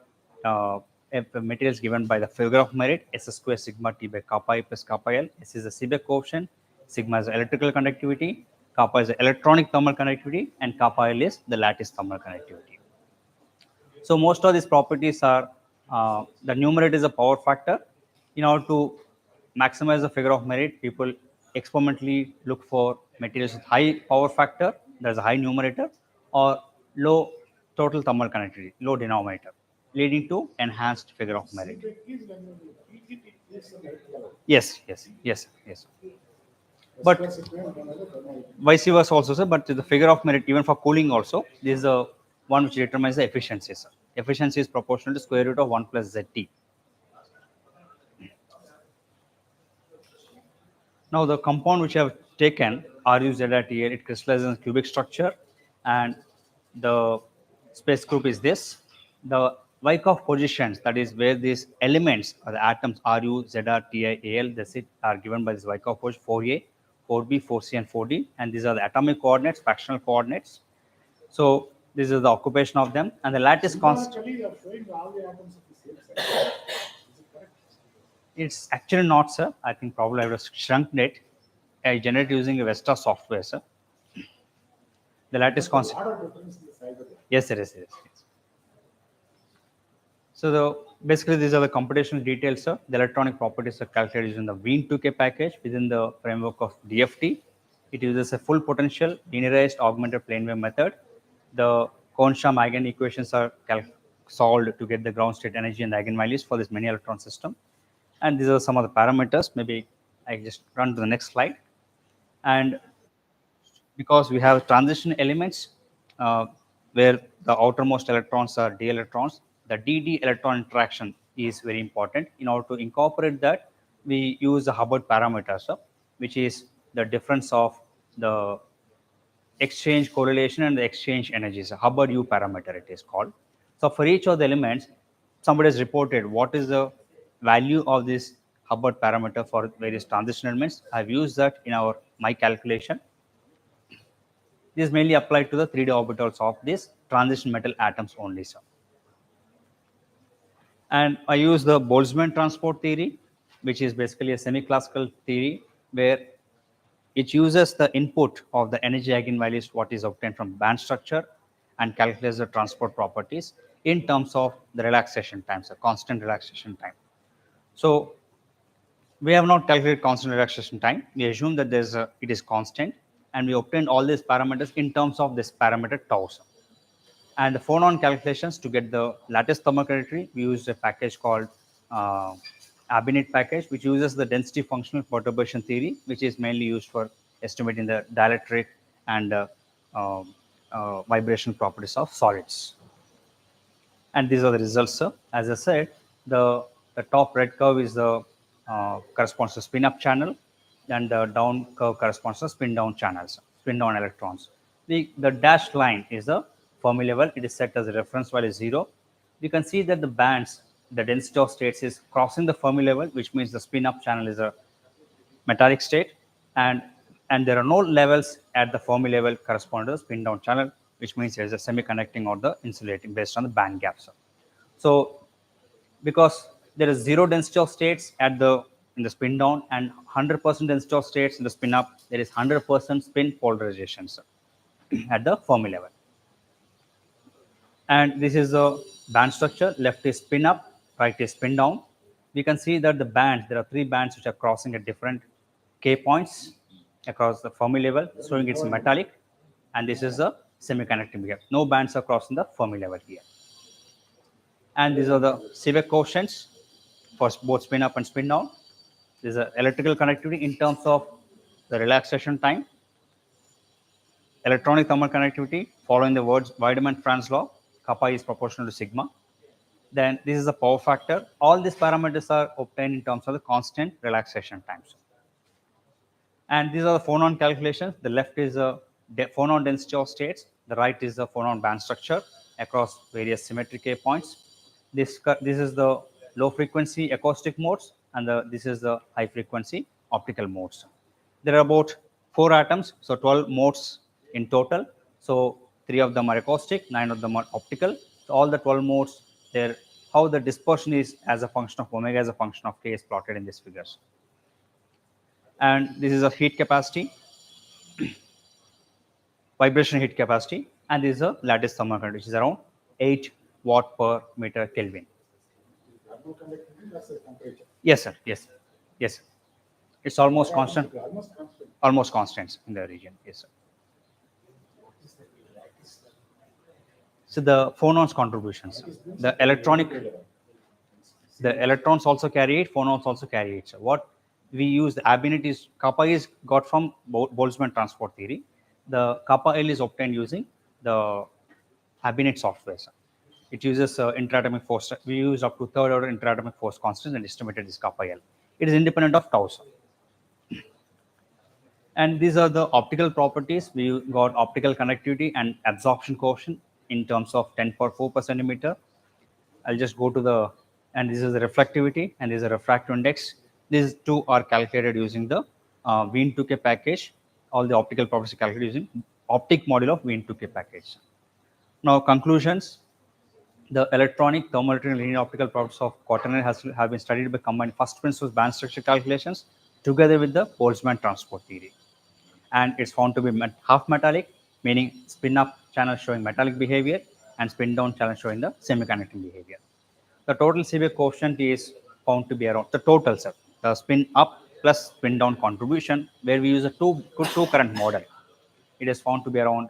materials given by the figure of merit, S square sigma T by kappa I plus kappa L. S is the Seebeck coefficient, sigma is the electrical conductivity, kappa is the electronic thermal conductivity, and kappa L is the lattice thermal conductivity. So most of these properties are, the numerator is a power factor. In order to maximize the figure of merit, people experimentally look for materials with high power factor, there's a high numerator, or low total thermal conductivity, low denominator, leading to enhanced figure of merit. Yes, yes, yes, yes. But vice versa also, sir. But the figure of merit, even for cooling also, this is the one which determines the efficiency, sir. Efficiency is proportional to square root of 1 plus ZT. Now the compound which I have taken, RuZTL, it crystallizes in cubic structure, and the space group is this. The Wyckoff positions, that is where these elements or the atoms Ru, Zr, Ti, Al, that's it, are given by this Wyckoff position 4a, 4b, 4c, and 4d, and these are the atomic coordinates, fractional coordinates. So this is the occupation of them, and the lattice constant. Symbolically, you are showing all the atoms of the same size. Is it correct? It's actually not, sir. I think probably I would have shrunk it. I generate using a Vesta software, sir. The lattice A constant. lot of difference in the size of it. Yes, sir. Yes, yes. So basically these are the computational details, sir. The electronic properties are calculated using the Wien-2K package within the framework of DFT. It uses a full potential linearized augmented plane wave method. The Kohn-Sham eigen equations are solved to get the ground state energy and eigenvalues for this many electron system. And these are some of the parameters. Maybe I just run to the next slide. And because we have transition elements where the outermost electrons are d electrons, the dd electron interaction is very important. In order to incorporate that, we use the Hubbard parameter, so, which is the difference of the exchange correlation and the exchange energies. Hubbard U parameter it is called. So for each of the elements, somebody has reported what is the value of this Hubbard parameter for various transition elements. I've used that in my calculation. This is mainly applied to the 3D orbitals of these transition metal atoms only, sir. And I use the Boltzmann transport theory, which is basically a semi-classical theory where it uses the input of the energy eigenvalues, what is obtained from band structure, and calculates the transport properties in terms of the relaxation time, so constant relaxation time. So we have not calculated constant relaxation time. We assume that it is constant, and we obtained all these parameters in terms of this parameter tau. And the phonon calculations to get the lattice thermal conductivity, we used a package called Abinit package, which uses the density functional perturbation theory, which is mainly used for estimating the dielectric and vibration properties of solids. And these are the results, sir. As I said, the top red curve is the corresponds to spin up channel, and the down curve corresponds to spin down channels, spin down electrons. The dashed line is the Fermi level. It is set as a reference value 0. You can see that the bands, the density of states is crossing the Fermi level, which means the spin up channel is a metallic state, and there are no levels at the Fermi level corresponding to the spin down channel, which means there is a semiconducting or the insulating based on the band gaps. So because there is 0 density of states in the spin down and 100% density of states in the spin up, there is 100% spin polarization, sir, at the Fermi level. And this is the band structure. Left is spin up, right is spin down. We can see that the bands, there are 3 bands which are crossing at different K points across the Fermi level, showing it's metallic. And this is the semiconducting gap. No bands are crossing the Fermi level here. And these are the Seebeck coefficients for both spin up and spin down. This is electrical conductivity in terms of the relaxation time. electronic thermal conductivity, following the Weidmann-Franz law, kappa is proportional to sigma. Then this is the power factor. All these parameters are obtained in terms of the constant relaxation times. And these are the phonon calculations. The left is a phonon density of states. The right is the phonon band structure across various symmetric K points. This is the low frequency acoustic modes, and this is the high frequency optical modes. There are about 4 atoms, so 12 modes in total. So 3 of them are acoustic, 9 of them are optical. So all the 12 modes, how the dispersion is as a function of omega as a function of K is plotted in these figures. And this is a heat capacity, vibration heat capacity, and this is a lattice thermal conductivity, which is around 8 watt per meter Kelvin. Thermal conductivity, that's the temperature. Yes, sir. Yes, yes, sir. It's almost constant. Almost constant. Almost constant in the region. Yes, sir. So the phonons contributions, the electrons also carry it, phonons also carry it. So what we use, the Abinit is, kappa is got from Boltzmann transport theory. The kappa L is obtained using the Abinit software. Sir. It uses interatomic force. We use up to third order interatomic force constants and estimated this kappa L. It is independent of tau. Sir. And these are the optical properties. We got optical conductivity and absorption coefficient in terms of 10 power 4 per centimeter. I'll just go to the, and this is the reflectivity and this is the refractive index. These two are calculated using the Wien 2K package. All the optical properties are calculated using optic module of Wien 2K package. Now conclusions. The electronic, thermoelectric, and linear optical properties of quaternary have been studied by combined first principles band structure calculations together with the Boltzmann transport theory. And it's found to be half metallic, meaning spin up channel showing metallic behavior and spin down channel showing the semiconducting behavior. The total Seebeck coefficient is found to be around the total set, the spin up plus spin down contribution, where we use a two current model. It is found to be around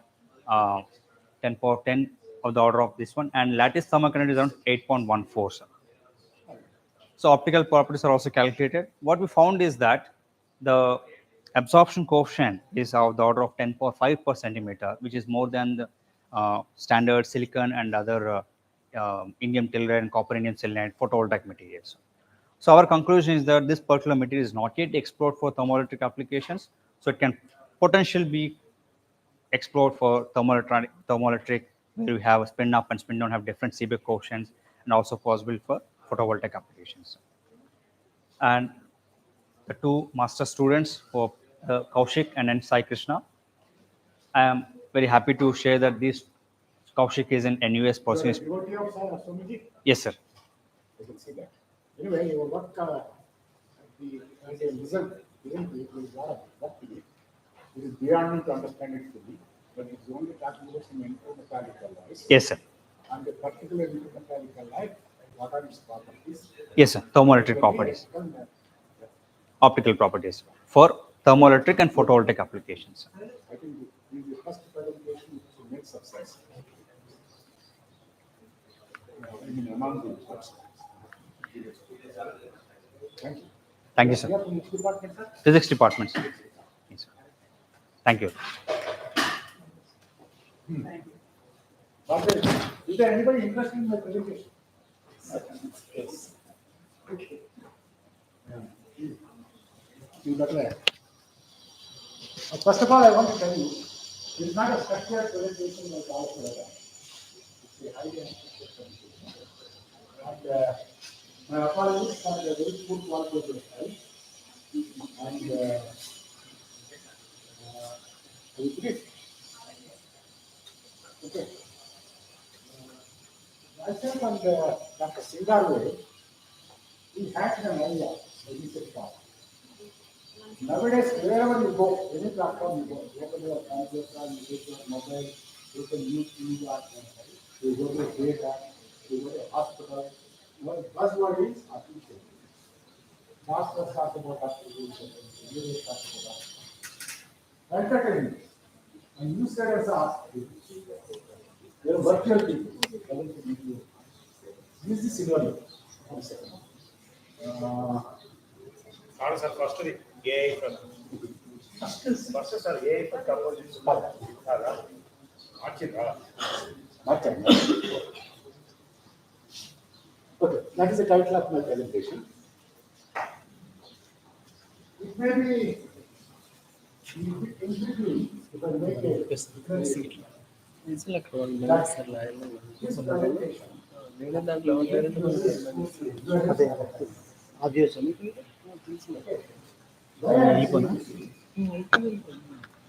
10 power 10 of the order of this one, and lattice thermal conductivity is around 8.14. Sir. So optical properties are also calculated. What we found is that the absorption coefficient is of the order of 10 power 5 per centimeter, which is more than the standard silicon and other indium telluride and copper indium selenide photovoltaic materials. So our conclusion is that this particular material is not yet explored for thermoelectric applications, so it can potentially be explored for thermoelectric, where we have a spin up and spin down have different Seebeck coefficients, and also possible for photovoltaic applications. And the two master students for Kaushik and then Sai Krishna, I am very happy to share that this Kaushik is an NUS person. Devotee of Swamiji? Yes, sir. I can see that. Anyway, your work, as a result, it is what it is beyond me to understand it fully, but it's only talking about some intermechanical life. Yes, sir. And the particular intermechanical life, what are its properties? Yes, sir. Thermoelectric properties. Optical properties for thermoelectric and photovoltaic applications. I think the first presentation to make success. I mean, among the first. Thank you. Thank you, sir. You are from which department, sir? Physics department. Sir. Yes, sir. Thank you. Is there anybody interested in my presentation? Yes. Okay. You got that. First of all, I want to tell you, it is not a structured presentation like our program. It's a highly structured presentation. And my apologies for the very poor quality of the slide. And I will brief. Okay. Myself and Dr. Singarve, we had an idea when we set up. Nowadays, wherever you go, any platform you go, whether you are computer, you go to a mobile, you can use TV website, you go to a theater, you go to a hospital. One buzzword is artificial. Masters talk about artificial intelligence, engineers talk about entertainment. And you said as asked, there are virtual people. This is the scenario. Sir, first AI for AI for composition. Okay, that is the title of my presentation. It may be intriguing if I make a this presentation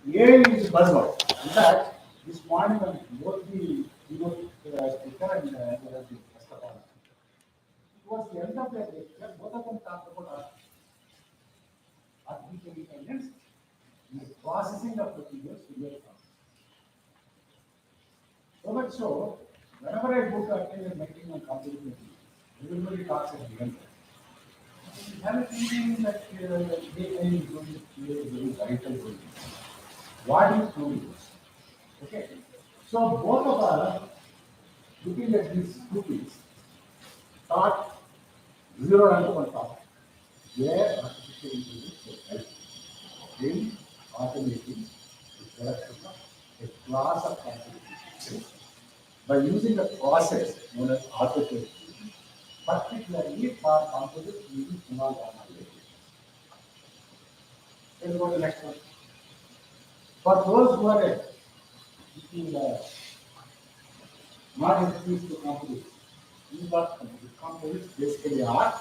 AI is buzzword. In fact, this morning on both the speaker and the first of all, towards the end of the lecture, both of them talked about artificial intelligence and the processing of materials to get from. So much so, whenever I go to attend a meeting on computer meeting, everybody talks at the end. I have a feeling that AI is going to play a very vital role. What is doing? Okay. So both of us looking at these two things, thought zero and one thought, where artificial intelligence will help in automating the production of a class of activities by using a process known as autoclaving, particularly for composite using small gamma radiation. Let's go to the next one. For those who are not introduced to composites, composites basically are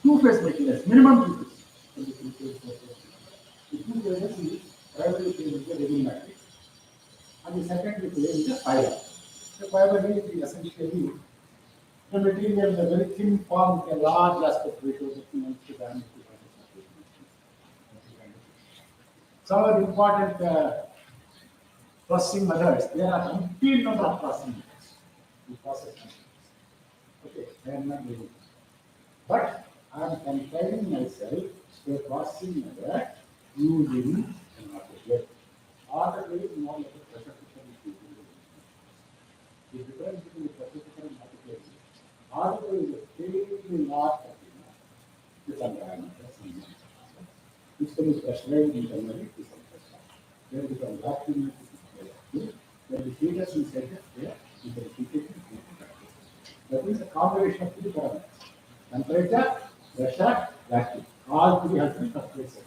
two-phase materials, minimum two-phase. The two phases is primary phase is the resin matrix, and the secondary phase is the fiber. The fiber is essentially the material in a very thin form with a large aspect ratio between the diameter. Some of the important processing methods, there are umpteen number of processing methods to process materials. Okay, I am not doing it. But I am comparing myself to a processing method using an autoclave. Autoclave is more like a pressure cooker. The difference between the pressure cooker and autoclave is extremely large container with some diameter. This can be pressurized internally to some pressure. Then it can vacuum it. When the heat is inside there, you can heat it and that means a combination of three parameters: temperature, pressure, vacuum. All three have to be calculated.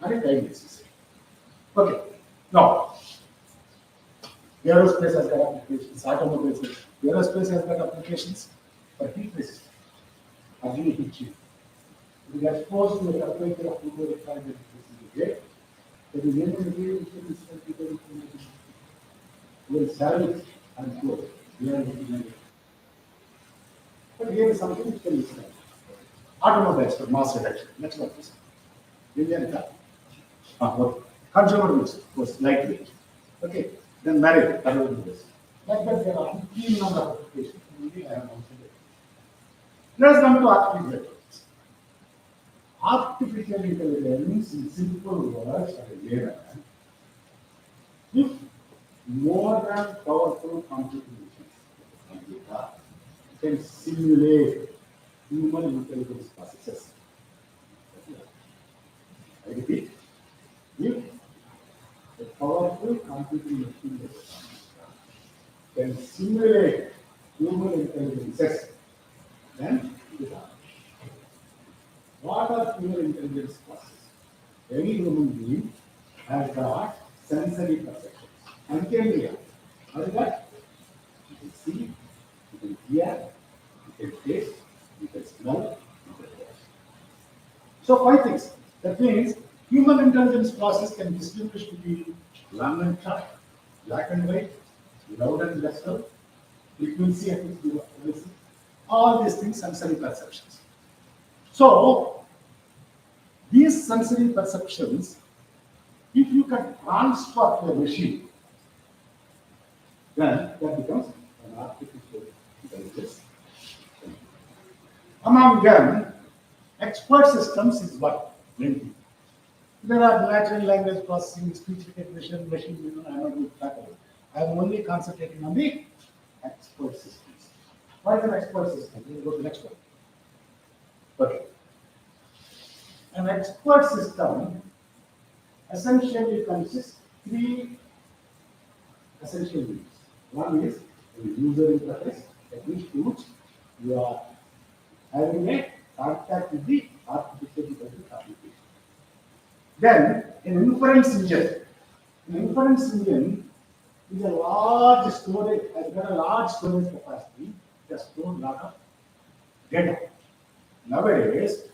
And a time basis. Okay. Now, aerospace has got applications, automobiles. Aerospace has got applications for heat resistance. Again, heat shield. If you are exposed to a temperature of 2,500 degrees centigrade, there is any material which is 20,000 will salvage and go. But here is something which can be said. Automobiles for mass reduction. Next one, please. Indian car. Okay. Consumer goods, of course, lightweight. Okay. Then marriage, consumer goods. Like that, there are umpteen number of applications. Only I have mentioned it. Let's come to artificial intelligence. Artificial intelligence, in simple words, are a layer. If more than powerful computing machines can simulate human intelligence processes. I repeat, if a powerful computing machine can simulate human intelligences, then it is art. What are human intelligence processes? Any human being has got sensory perceptions. Uncanny. What is that? You can see, you can hear, you can taste, you can smell, you can touch. So 5 things. That means human intelligence process can distinguish between long and short, black and white, loud and loud, frequency and frequency. All these things sensory perceptions. So these sensory perceptions, if you can transfer to a machine, then that becomes an artificial intelligence. Among them, expert systems is what plenty. There are natural language processing, speech recognition, machine learning. I am not going to talk about it. I am only concentrating on the expert systems. What is an expert system? We will go to the next one. Okay. An expert system essentially consists three essential needs. One is the user interface, that which you are having a contact with the artificial intelligence application. Then an inference engine. An inference engine is a large storage, has got a large storage capacity, it has stored a lot of data. Nowadays,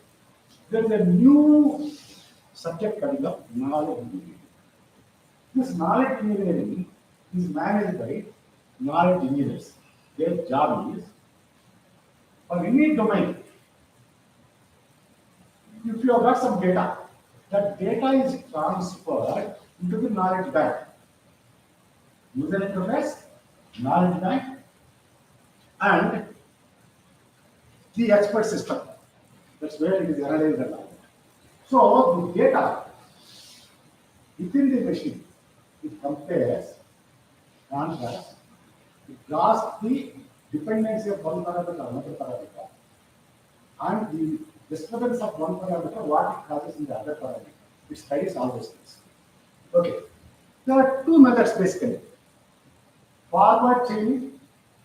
there is a new subject coming up, knowledge engineering. This knowledge engineering is managed by knowledge engineers. Their job is, for any domain, if you have got some data, that data is transferred into the knowledge bank. User interface, knowledge bank, and the expert system. That's where it is analyzed and all. So the data within the machine, it compares, contrasts, it draws the dependency of one parameter on another parameter, and the disturbance of one parameter, what it causes in the other parameter. It studies all those things. Okay. There are two methods basically. Forward chaining,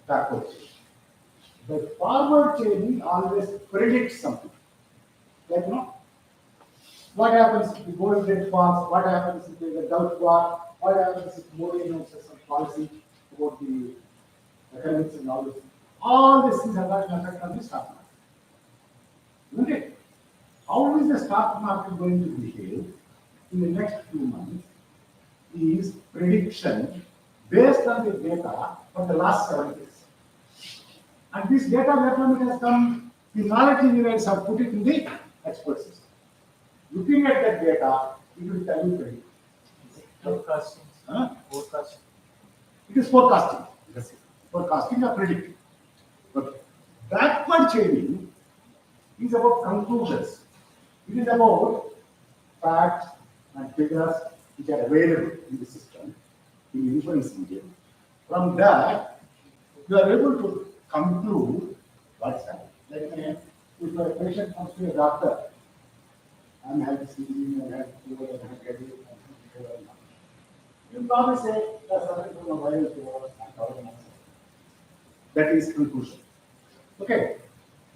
backward chaining. The forward chaining always predicts something. Like, what happens if the gold rate falls? What happens if there is a Gulf War? What happens if Modi announces some policy about the economics and all this? All these things have got an effect on the stock market. Isn't it? How is the stock market going to behave in the next few months is prediction based on the data for the last 7 years. And this data where it has come, the knowledge engineers have put it in the expert system. Looking at that data, it will tell you prediction. Forecasting. Huh? Forecasting. It is forecasting. That's it. Forecasting or predicting. Okay. Backward chaining is about conclusions. It is about facts and figures which are available in the system, in the inference engine. From that, you are able to conclude what's happening. Like if a patient comes to a doctor, I'm having sneezing, I'm having fever, I'm having headache, I'm having fever. You probably say that's something from a viral fever and cover myself. That is conclusion. Okay.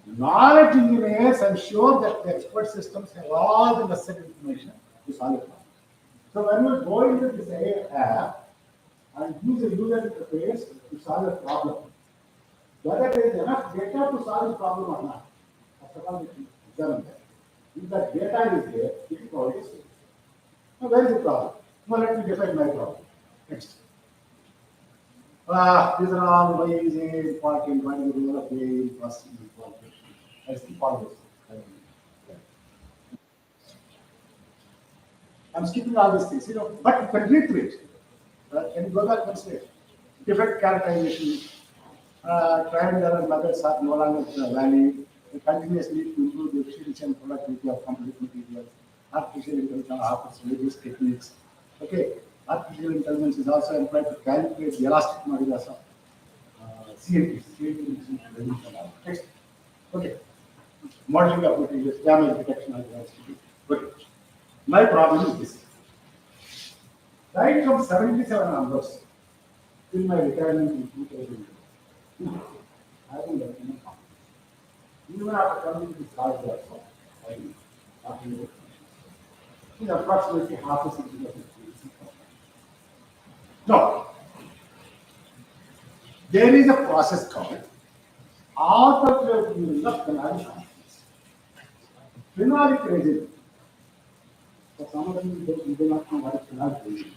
Knowledge engineers ensure that the expert systems have all the necessary information to solve the problem. So when you go into this app and use a user interface to solve a problem, whether there is enough data to solve the problem or not, first of all, we can examine that. If that data is there, it is always safe. Now, where is the problem? Now, let me define my problem. Next. These are all ways important. What is the role of way processing information? That's the policy. I'm skipping all these things, but you can read through it. Can you go back one stage? Defect characterization, triangle and methods are no longer valid. They continuously need to improve the efficiency and productivity of composite materials. Artificial intelligence offers various techniques. Okay, artificial intelligence is also employed to calculate the elastic modulus of CNT. Next. Okay. Modeling of materials, damage detection of elasticity. Okay. My problem is this. Right from 77 onwards, till my retirement in 2002, I haven't done any harm. Even after coming to this college also, I am talking about it is approximately half a century of experience. Now, there is a process called autoclaving of phenolic compounds. Phenolic resin. For some of you do not know what is phenolic resin.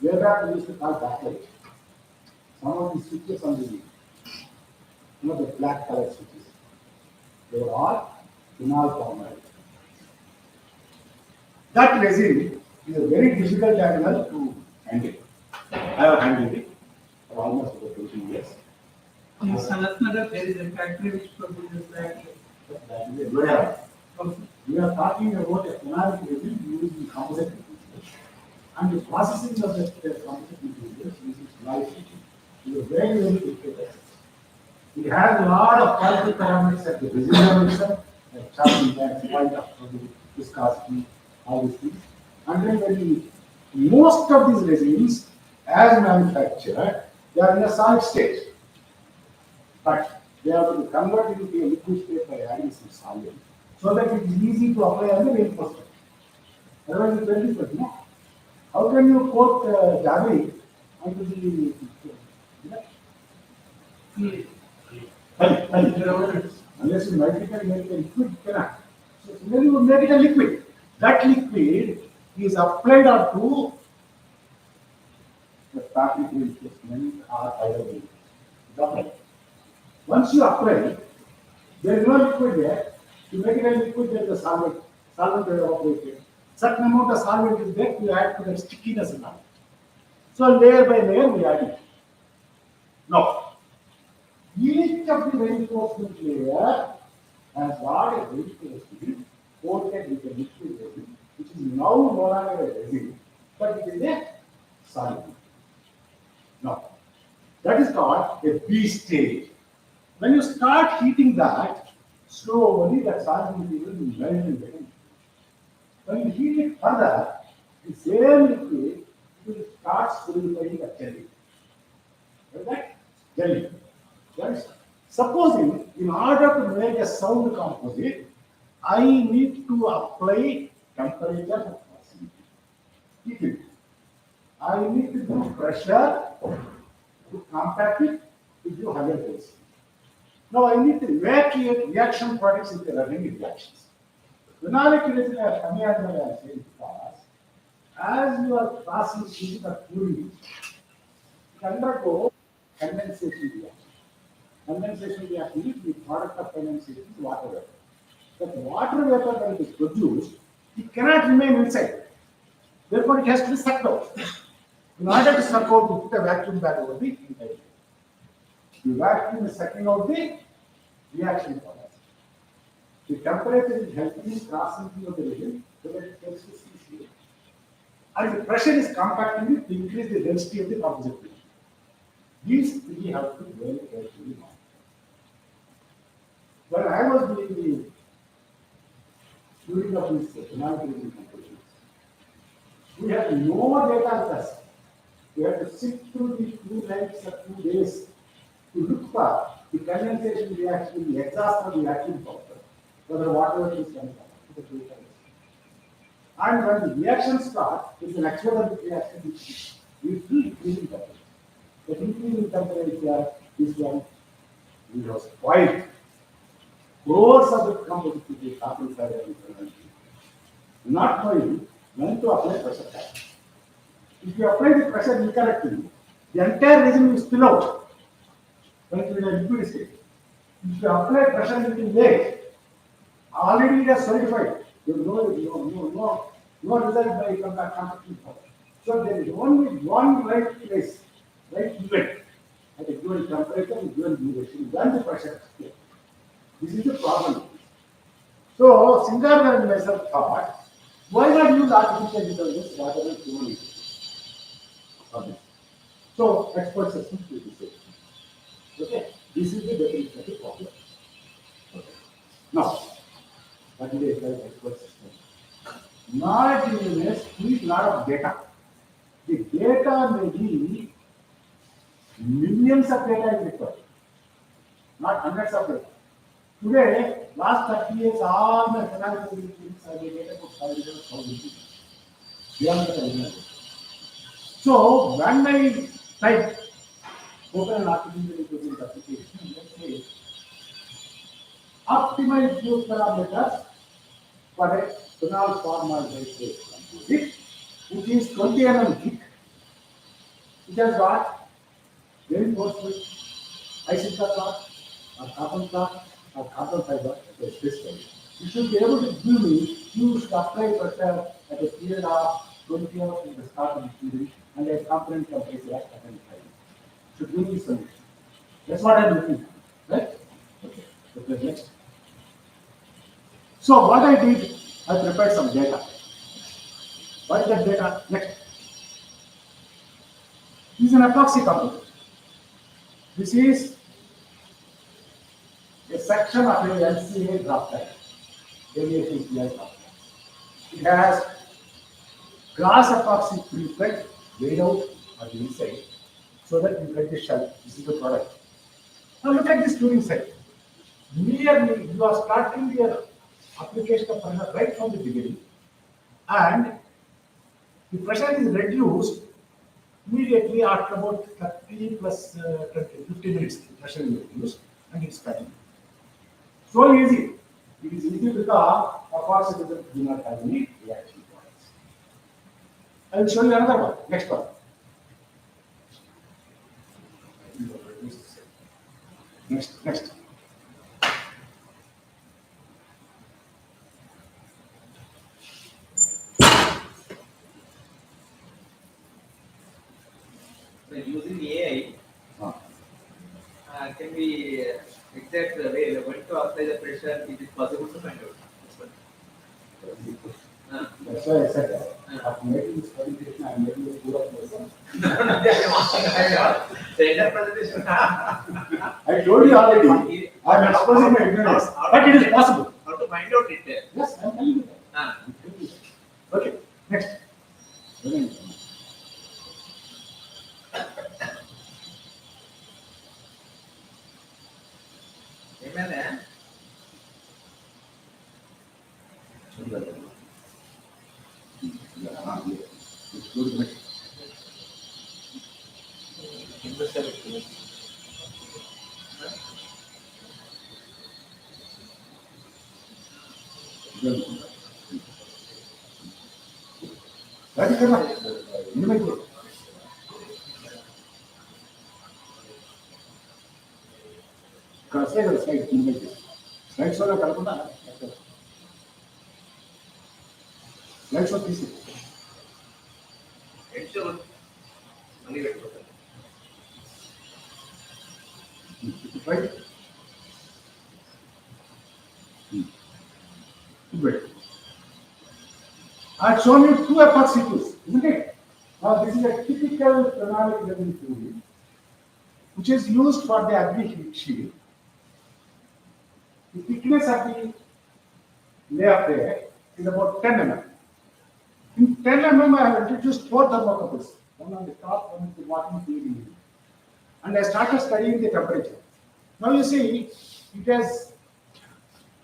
Way back we used to call backlight. Some of the switches on the black color switches, they were all phenol formaldehyde. That resin is a very difficult animal to handle. I have handled it for almost over 20 years. In Sanatnagar, there is a factory which produces that. We are talking about a phenolic resin used in composite materials. And the processing of the composite materials using phenolic resin is a very, very difficult. It has a lot of quality parameters at the resin level itself, like charging time, point of viscosity, all these things. And then when we Most of these resins, as manufactured, they are in a solid state. But they have to be converted into a liquid state by adding some solvent, so that it is easy to apply on the reinforcement. Otherwise, it's very difficult, no? How can you coat Javi onto the unless you multiply, make a liquid, you cannot. So then you make it a liquid. That liquid is applied onto the fabric reinforcement or either way. Double. Once you apply, there is no liquid there. To make it a liquid, there is a solvent. Solvent will evaporate. Certain amount of solvent is there to add to the stickiness in it. So layer by layer we add it. Now, each of the reinforcement layer has got a reinforcement coated with a liquid resin, which is now no longer a resin, but it is a solid. Now, that is called a B stage. When you start heating that, slowly that solid material will melt and get in. When you heat it further, the same liquid will start solidifying the jelly. Like that? Jelly. Yes. Supposing, in order to make a sound composite, I need to apply temperature of proximity. Heat it. I need to do pressure to compact it to give higher density. Now I need to evacuate reaction products into running reactions. Phenolic resin or amianol I am saying because as you are passing through the cooling, it undergo condensation reaction. Condensation reaction is the product of condensation is water vapor. That water vapor when it is produced, it cannot remain inside. Therefore, it has to be sucked out. In order to suck out, you put a vacuum bag over the entire. The vacuum is sucking out the reaction products. The temperature is helping crossing through the resin so that it takes the CCA. And the pressure is compacting it to increase the density of the composite. These three have to be very carefully monitored. When I was doing the during of this phenolic resin compositions, we had no data with us. We had to sit through the 2 nights or 2 days to look for the condensation reaction, the exhaust of the vacuum pump, whether water is coming out. And when the reaction starts, it's an exothermic reaction which leads to increasing temperature. The increasing temperature is when we have spoiled. Crores of the composite to the carbon fiber and not knowing when to apply pressure cap. If you apply the pressure incorrectly, the entire resin will spill out when it is in a liquid state. If you apply pressure a little late, already it has solidified. You know no result by contracting power. So there is only one right place, right event at a given temperature and given duration, then the pressure is clear. This is the problem. So Singar and myself thought, why not use artificial intelligence rather than human intelligence? So experts are simply the same. Okay, this is the definition of the problem. Okay. Now, what is the expert system? Knowledge engineers need a lot of data. The data may be millions of data is required, not hundreds of data. Today, last 30 years, all my financial things are data for 500,000. Beyond the time. So when I type open an artificial intelligence application, let's say optimize few parameters for a phenol formaldehyde based composite, which is 20 mm thick, which has got reinforcement, isocyclone cloth, or carbon cloth, or carbon fiber as crystal. You should be able to give me, you should apply pressure at a period of 20 hours from the start of the period, and a component temperature at 5. Should give me solution. That's what I'm looking for, right? Okay, next. So what I did, I prepared some data. What is that data? Next. This is an epoxy compound. This is a section of a LCA graphite, aviation CI graphite. It has Glass epoxy prepreg laid out on the inside so that you get the shell. This is the product. Now look at this curing side. Immediately you are starting your application of pressure right from the beginning, and the pressure is reduced immediately after about 30 plus 20, 50 minutes. The pressure is reduced and it's cutting. So easy. It is easy because epoxy doesn't do not have any reaction points. I will show you another one. Next one. Next. So using AI, Ah. can we exact way when to apply the pressure? It is possible to find out. That's why I said that. After making this presentation, I am making a poor person. The entire presentation. I told you already. I am exposing my ignorance, but it is possible. How to find out it? Yes, I am telling you that. Ah. Okay, next. Amen. That is enough. Minimize. Say the slide, minimize. Slide show kalpuna. Slide show తీసి. Right? Good. I have shown you two epoxy tools, isn't it? Now this is a typical phenolic resin fluid, which is used for the agri heat shield. The thickness of the layer there is about 10 mm. In 10 mm, I have introduced four thermocouples, one on the top, one at the bottom, feeding it. And I started studying the temperature. Now you see, it has,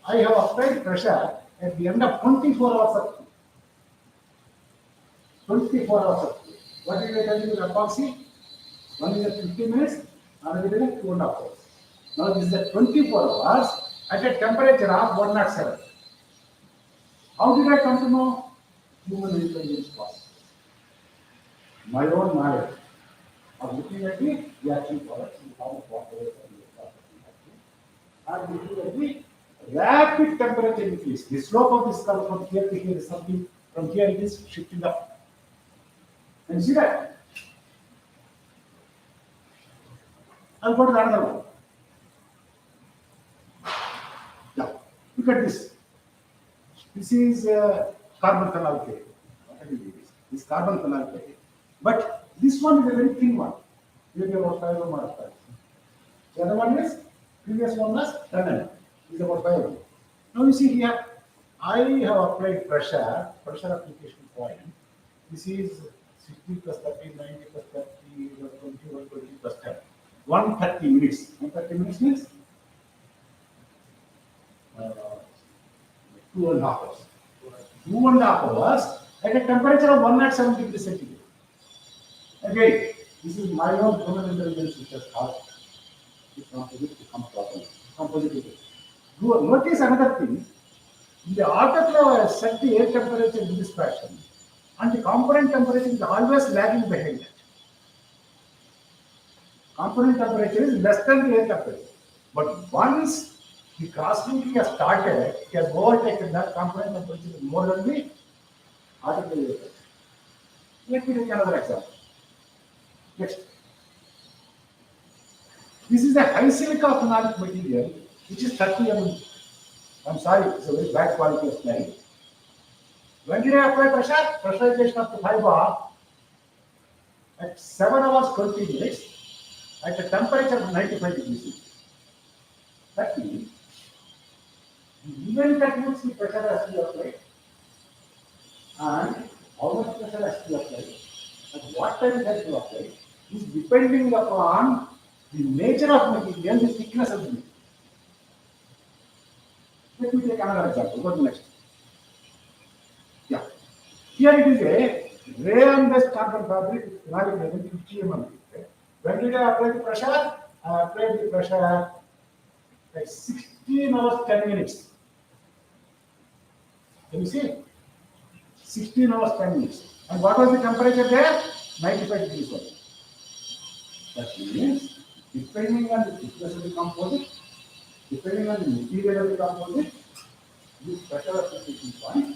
I have applied pressure at the end of 24 hours of 24 hours of what did I tell you with epoxy? One is at 50 minutes, another is at 2.5 hours. Now this is at 24 hours at a temperature of 107. How did I come to know? Human intelligence process. My own knowledge of looking at the reaction products in the form of water and looking at the rapid temperature increase. The slope of this curve from here to here is something, from here it is shifting up. And see that? I'll go to another one. Yeah, look at this. This is carbon phenolphthalein. What is this? This carbon phenolphthalein. But this one is a very thin one. Maybe about 5 mm of that. The other one is, previous one was 10 mm. This is about 5 mm. Now you see here, I have applied pressure application point. This is 60 plus 30, 90 plus 30, 120, 120 plus 10. 130 minutes. 130 minutes means 2.5 hours. 2.5 hours at a temperature of 107 degrees centigrade. Again, this is my own human intelligence which has caused this composite to come properly. Notice another thing. In the autoclave, I have set the air temperature in this fashion, and the component temperature is always lagging behind that. Component temperature is less than the air temperature. But once the cross-linking has started, it has overtaken that component temperature is more than the autoclave air temperature. Let me take another example. Next. This is a high silica phenolic material, which is 30 mm. I'm sorry, it's a very bad quality of slide. When did I apply pressure? Pressurization of the fiber at 7 hours 20 minutes at a temperature of 95 degrees Celsius. That means even techniques the pressure has to be applied, and how much pressure has to be applied, at what time it has to be applied, is depending upon the nature of material, the thickness of the material. Let me take another example. Go to next. Yeah. Here it is a rayon-based carbon fabric with phenolic resin 50 mm. When did I apply the pressure? I applied the pressure at 16 hours 10 minutes. Can you see? 16 hours 10 minutes. And what was the temperature there? 95 degrees Celsius. That means, depending on the thickness of the composite, depending on the material of the composite, this pressure of the freezing point,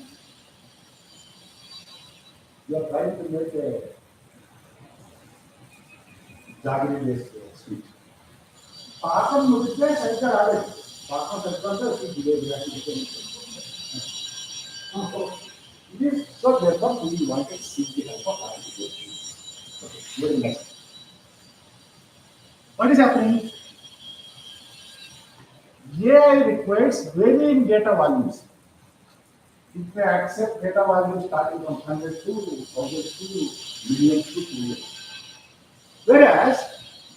you are trying to make a jaggery-based sweet. Pakam mudite saitha raadu. Pakam saitha sweet delay. So therefore, we wanted to seek the help of artificial. Okay, very next. What is happening? AI requires varying data volumes. It may accept data volumes starting from 100 to 1000 to millions to trillions. Whereas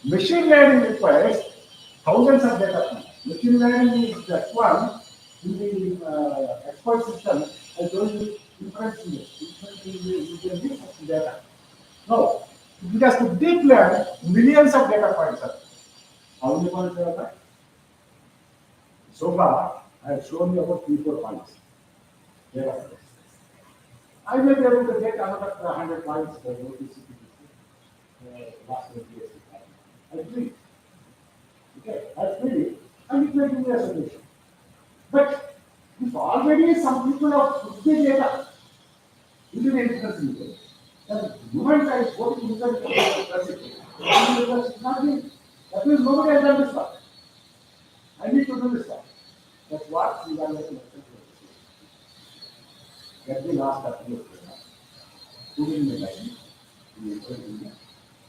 machine learning requires thousands of data points. Machine learning is that one in the expert system. I told you inference data. No, it has to deep learn millions of data points. How many points are there? So far, I have shown you about 3-4 points. Data points. I may be able to get another 100 points for last 20 years. I agree. Okay, I agree. And it may give me a solution. But if already some people have put the data into the inference engine, then the moment I go to inference engine, that means nobody has done this work. I need to do this work. That's what we are making. Get the last couple of data, put it in the line, in the inference engine,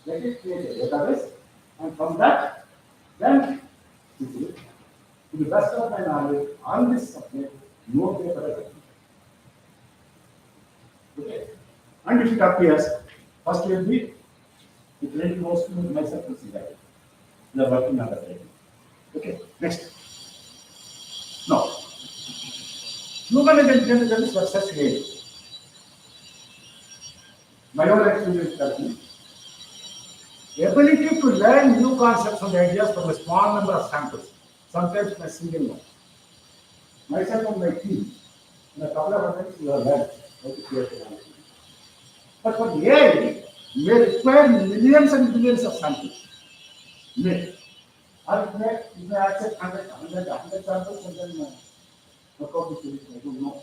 let it create a database, and from that, then to the best of my knowledge, on this subject, no paper has appeared. Okay. And if it appears, first will be the credit goes to myself and CII. We are working on that. Okay. Next. Now, human intelligence versus AI. My own experience tells me, the ability to learn new concepts and ideas from a small number of samples, sometimes from a single one. Myself and my team, in a couple of attempts, we have learned how to create an analysis. But for the AI, may require millions and billions of samples. May. Or it may accept 100 samples and then work out the solution. I don't know.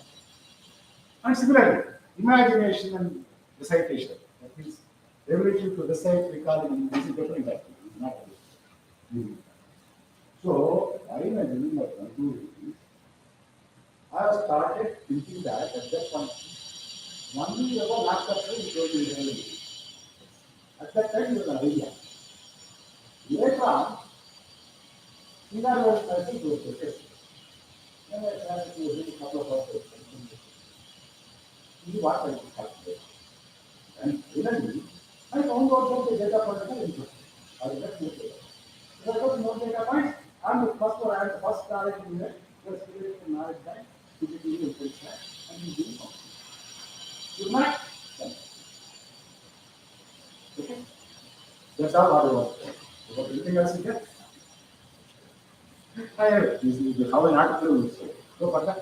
And similarly, imagination and recitation. That means ability to recite, recalling, this is different activity, not living. So, I imagine that I have started thinking that at that point, one year ago, last chapter, it was in reality. At that time, it was an idea. Later on, these are what I think was the test. Then I started to do a couple of other things. This is what I calculate. And finally, I found out that the data points are interesting. I just looked at it. So I got no data points. I'm the first one, I'm the first knowledge in there, just create the knowledge bank, put it in the input stack, and you do it. You might. Okay? That's all I want. About anything else you get? I have it. This is how an article will say. Go for that.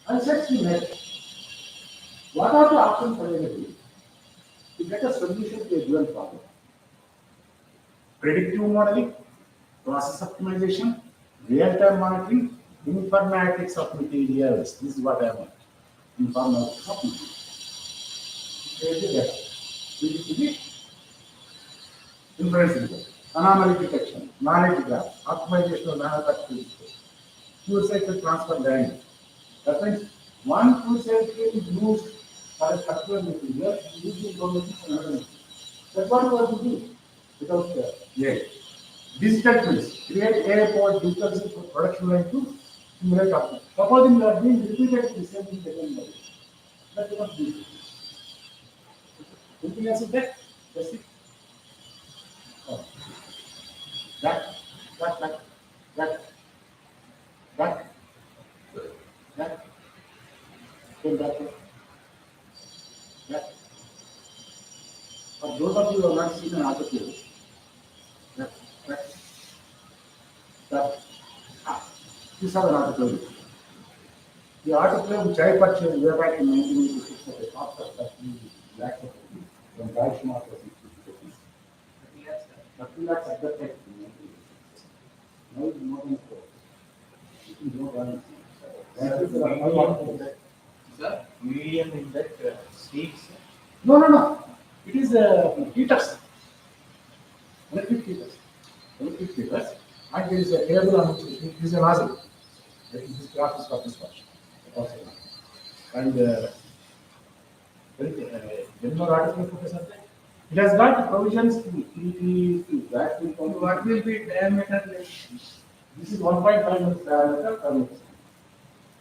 And sexy method. What are the options available to get a solution to a given problem? Predictive modeling, process optimization, real-time monitoring, informatics of materials. This is what I want. Informatics of materials. Create the data. Creativity, inference engine, anomaly detection, knowledge graph, optimization of manufacturing, fuel cycle transfer learning. That means one fuel cycle is used for a particular material and used information for another material. That's what you want to do without AI. Digital twins, create AI for digital for production line to Cumulative toughness. Supposing you are being repeated the same thing again and again. That becomes difficult. Anything else is there? That's it. Oh. Back, back, back, back, back, back. Come back, back. For those of you who have not seen an autoclave, back, back, back. These are an autoclave. The autoclave which I purchased way back in 1986 at a cost of 30 lakhs of rupees from Rajkumar for 60 rupees. 30 lakhs at that time. Now it's more than 4. It is no balance. That is the Sir, medium in that seats. No, no, no. It is heaters. Electric heaters. Electric heaters. And there is a cable on which it is a nozzle. This graph is for this much. And when more article put something, it has got provisions to that will come. What will be diameter like? This is 1.5 meters diameter per meter.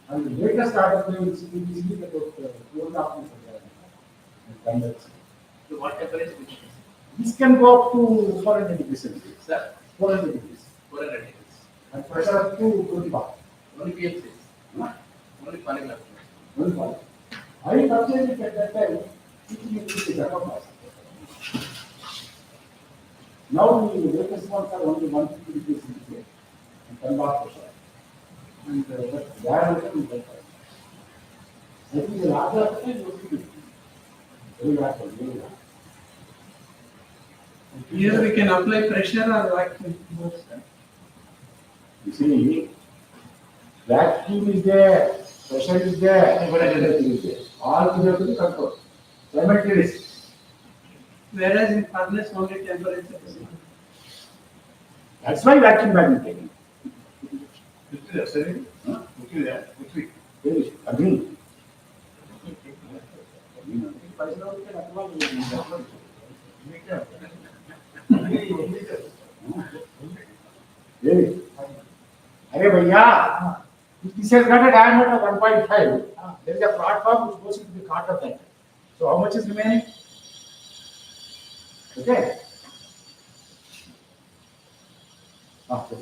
And the latest article is easily about 2.5 meters diameter. So what temperature? This can go up to 400 degrees Celsius. Sir, 400 degrees. 400 degrees. And pressure up to 20 bar. Only PLCs. Huh? Only polymer. Very fine. I purchased it at that time, thinking it would be better price. Now the latest ones are only 150 degrees Celsius and 10 bar pressure. And but diameter is better. I think the larger pressure is also very large, very large. Here we can apply pressure or vacuum both. Sir. You see, vacuum is there, pressure is there, everything is there. All together to be controlled. Simultaneously. Whereas in furnace only temperature is. That's why vacuum bag is taken. Huh? Very agree. Really? Arey bhaiya, this has got a diameter of 1.5. There is a platform which goes into the cart of that. So how much is remaining? Okay. Yes.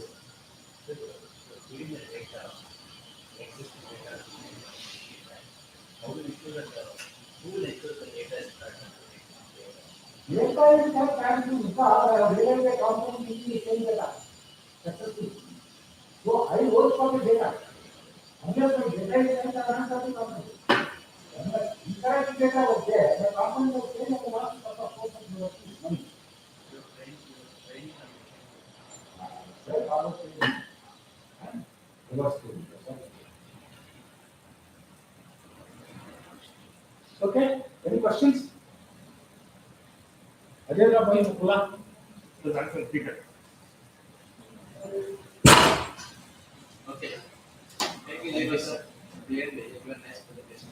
Data is not trying to realize the component is same data. Successfully. So I work for the data. Unless the data is same, I can't have the component. When the incorrect data was there, the component was same at the last of the course of the money. Right? All of it. Reverse to okay, any questions? Ajay Bhai Mukula, the answer repeated. Okay. Thank you, ladies. Sir. Clearly, you are nice presentation.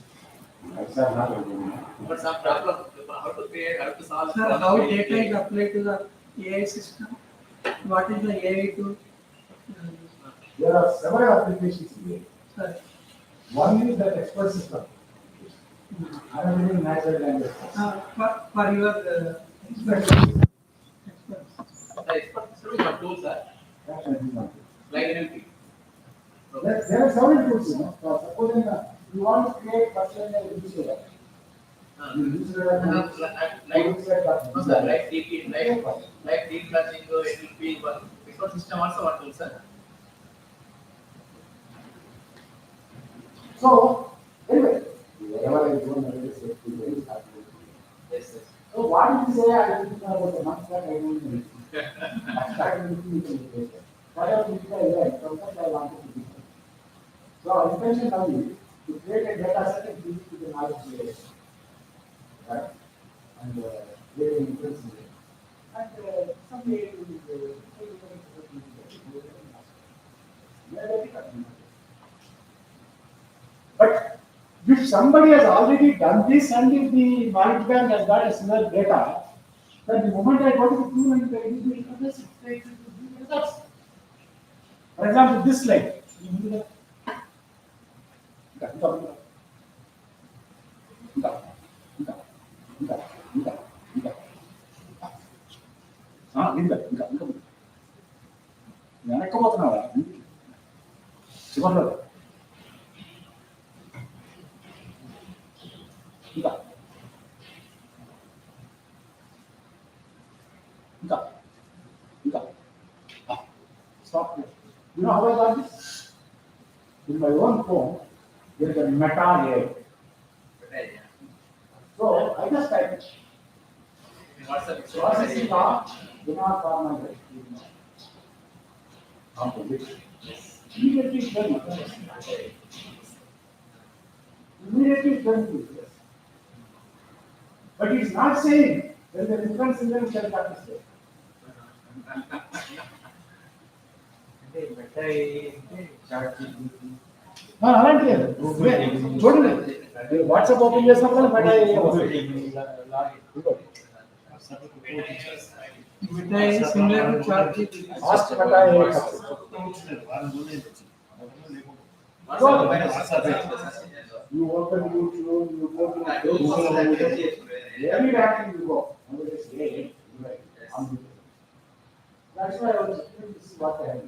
But some problem, how to create, how to solve. Sir, how data is applied to the AI system? What is the AI tool? There are several applications here. Sir, One is that expert system. I am using natural language. for your expertise. The expert system is a tool, sir. Like NLP. There are several tools, you know. So supposing you want to create personal user. No, sir, like deep learning, NLP, expert system also one tool, sir. So, anyway, wherever I go, I just say, Yes, yes. so what did you say? I didn't know about the month that I don't know. I started looking into it. Whatever you say, from that I wanted to do. So our intention now is to create a data set and give it to the knowledge layer. Right? And create an inference layer. And someday it will be but if somebody has already done this and if the knowledge bank has got a similar data, then the moment I go to the tool and I use the interface, it takes it to the results. For example, this slide. You know that ఇంకా ఇంకా ఇంకా వెనక్కపోతున్నావా చివరిలో ఇంకా ఇంకా ఇంకా stop here. You know how I got this? In my own phone, there is a meta AI. So I just type it. Processing of Vinod Karnal. Immediately done. Immediately done this. But it's not saying there is a difference in them shall participate. అలాంటి చూడండి WhatsApp open చేసినప్పుడు meta Meta is similar to ChatGPT. Fast meta you open YouTube, you go to every ranking you go. That's why I was saying this is what I have.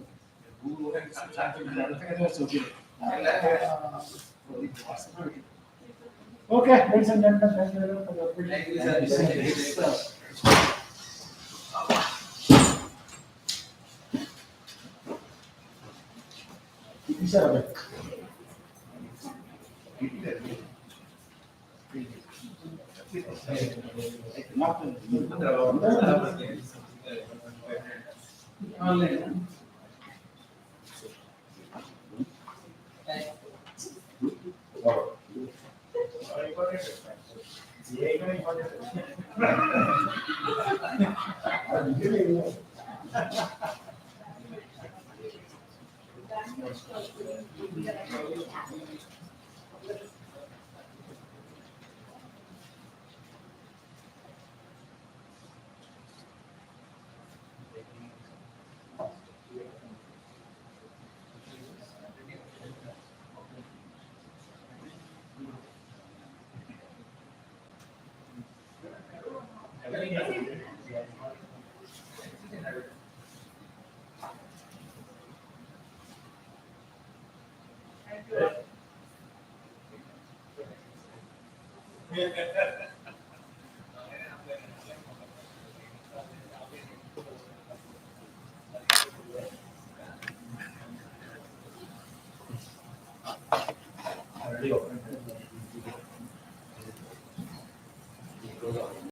Okay, ladies and gentlemen, thank you very much for your Online.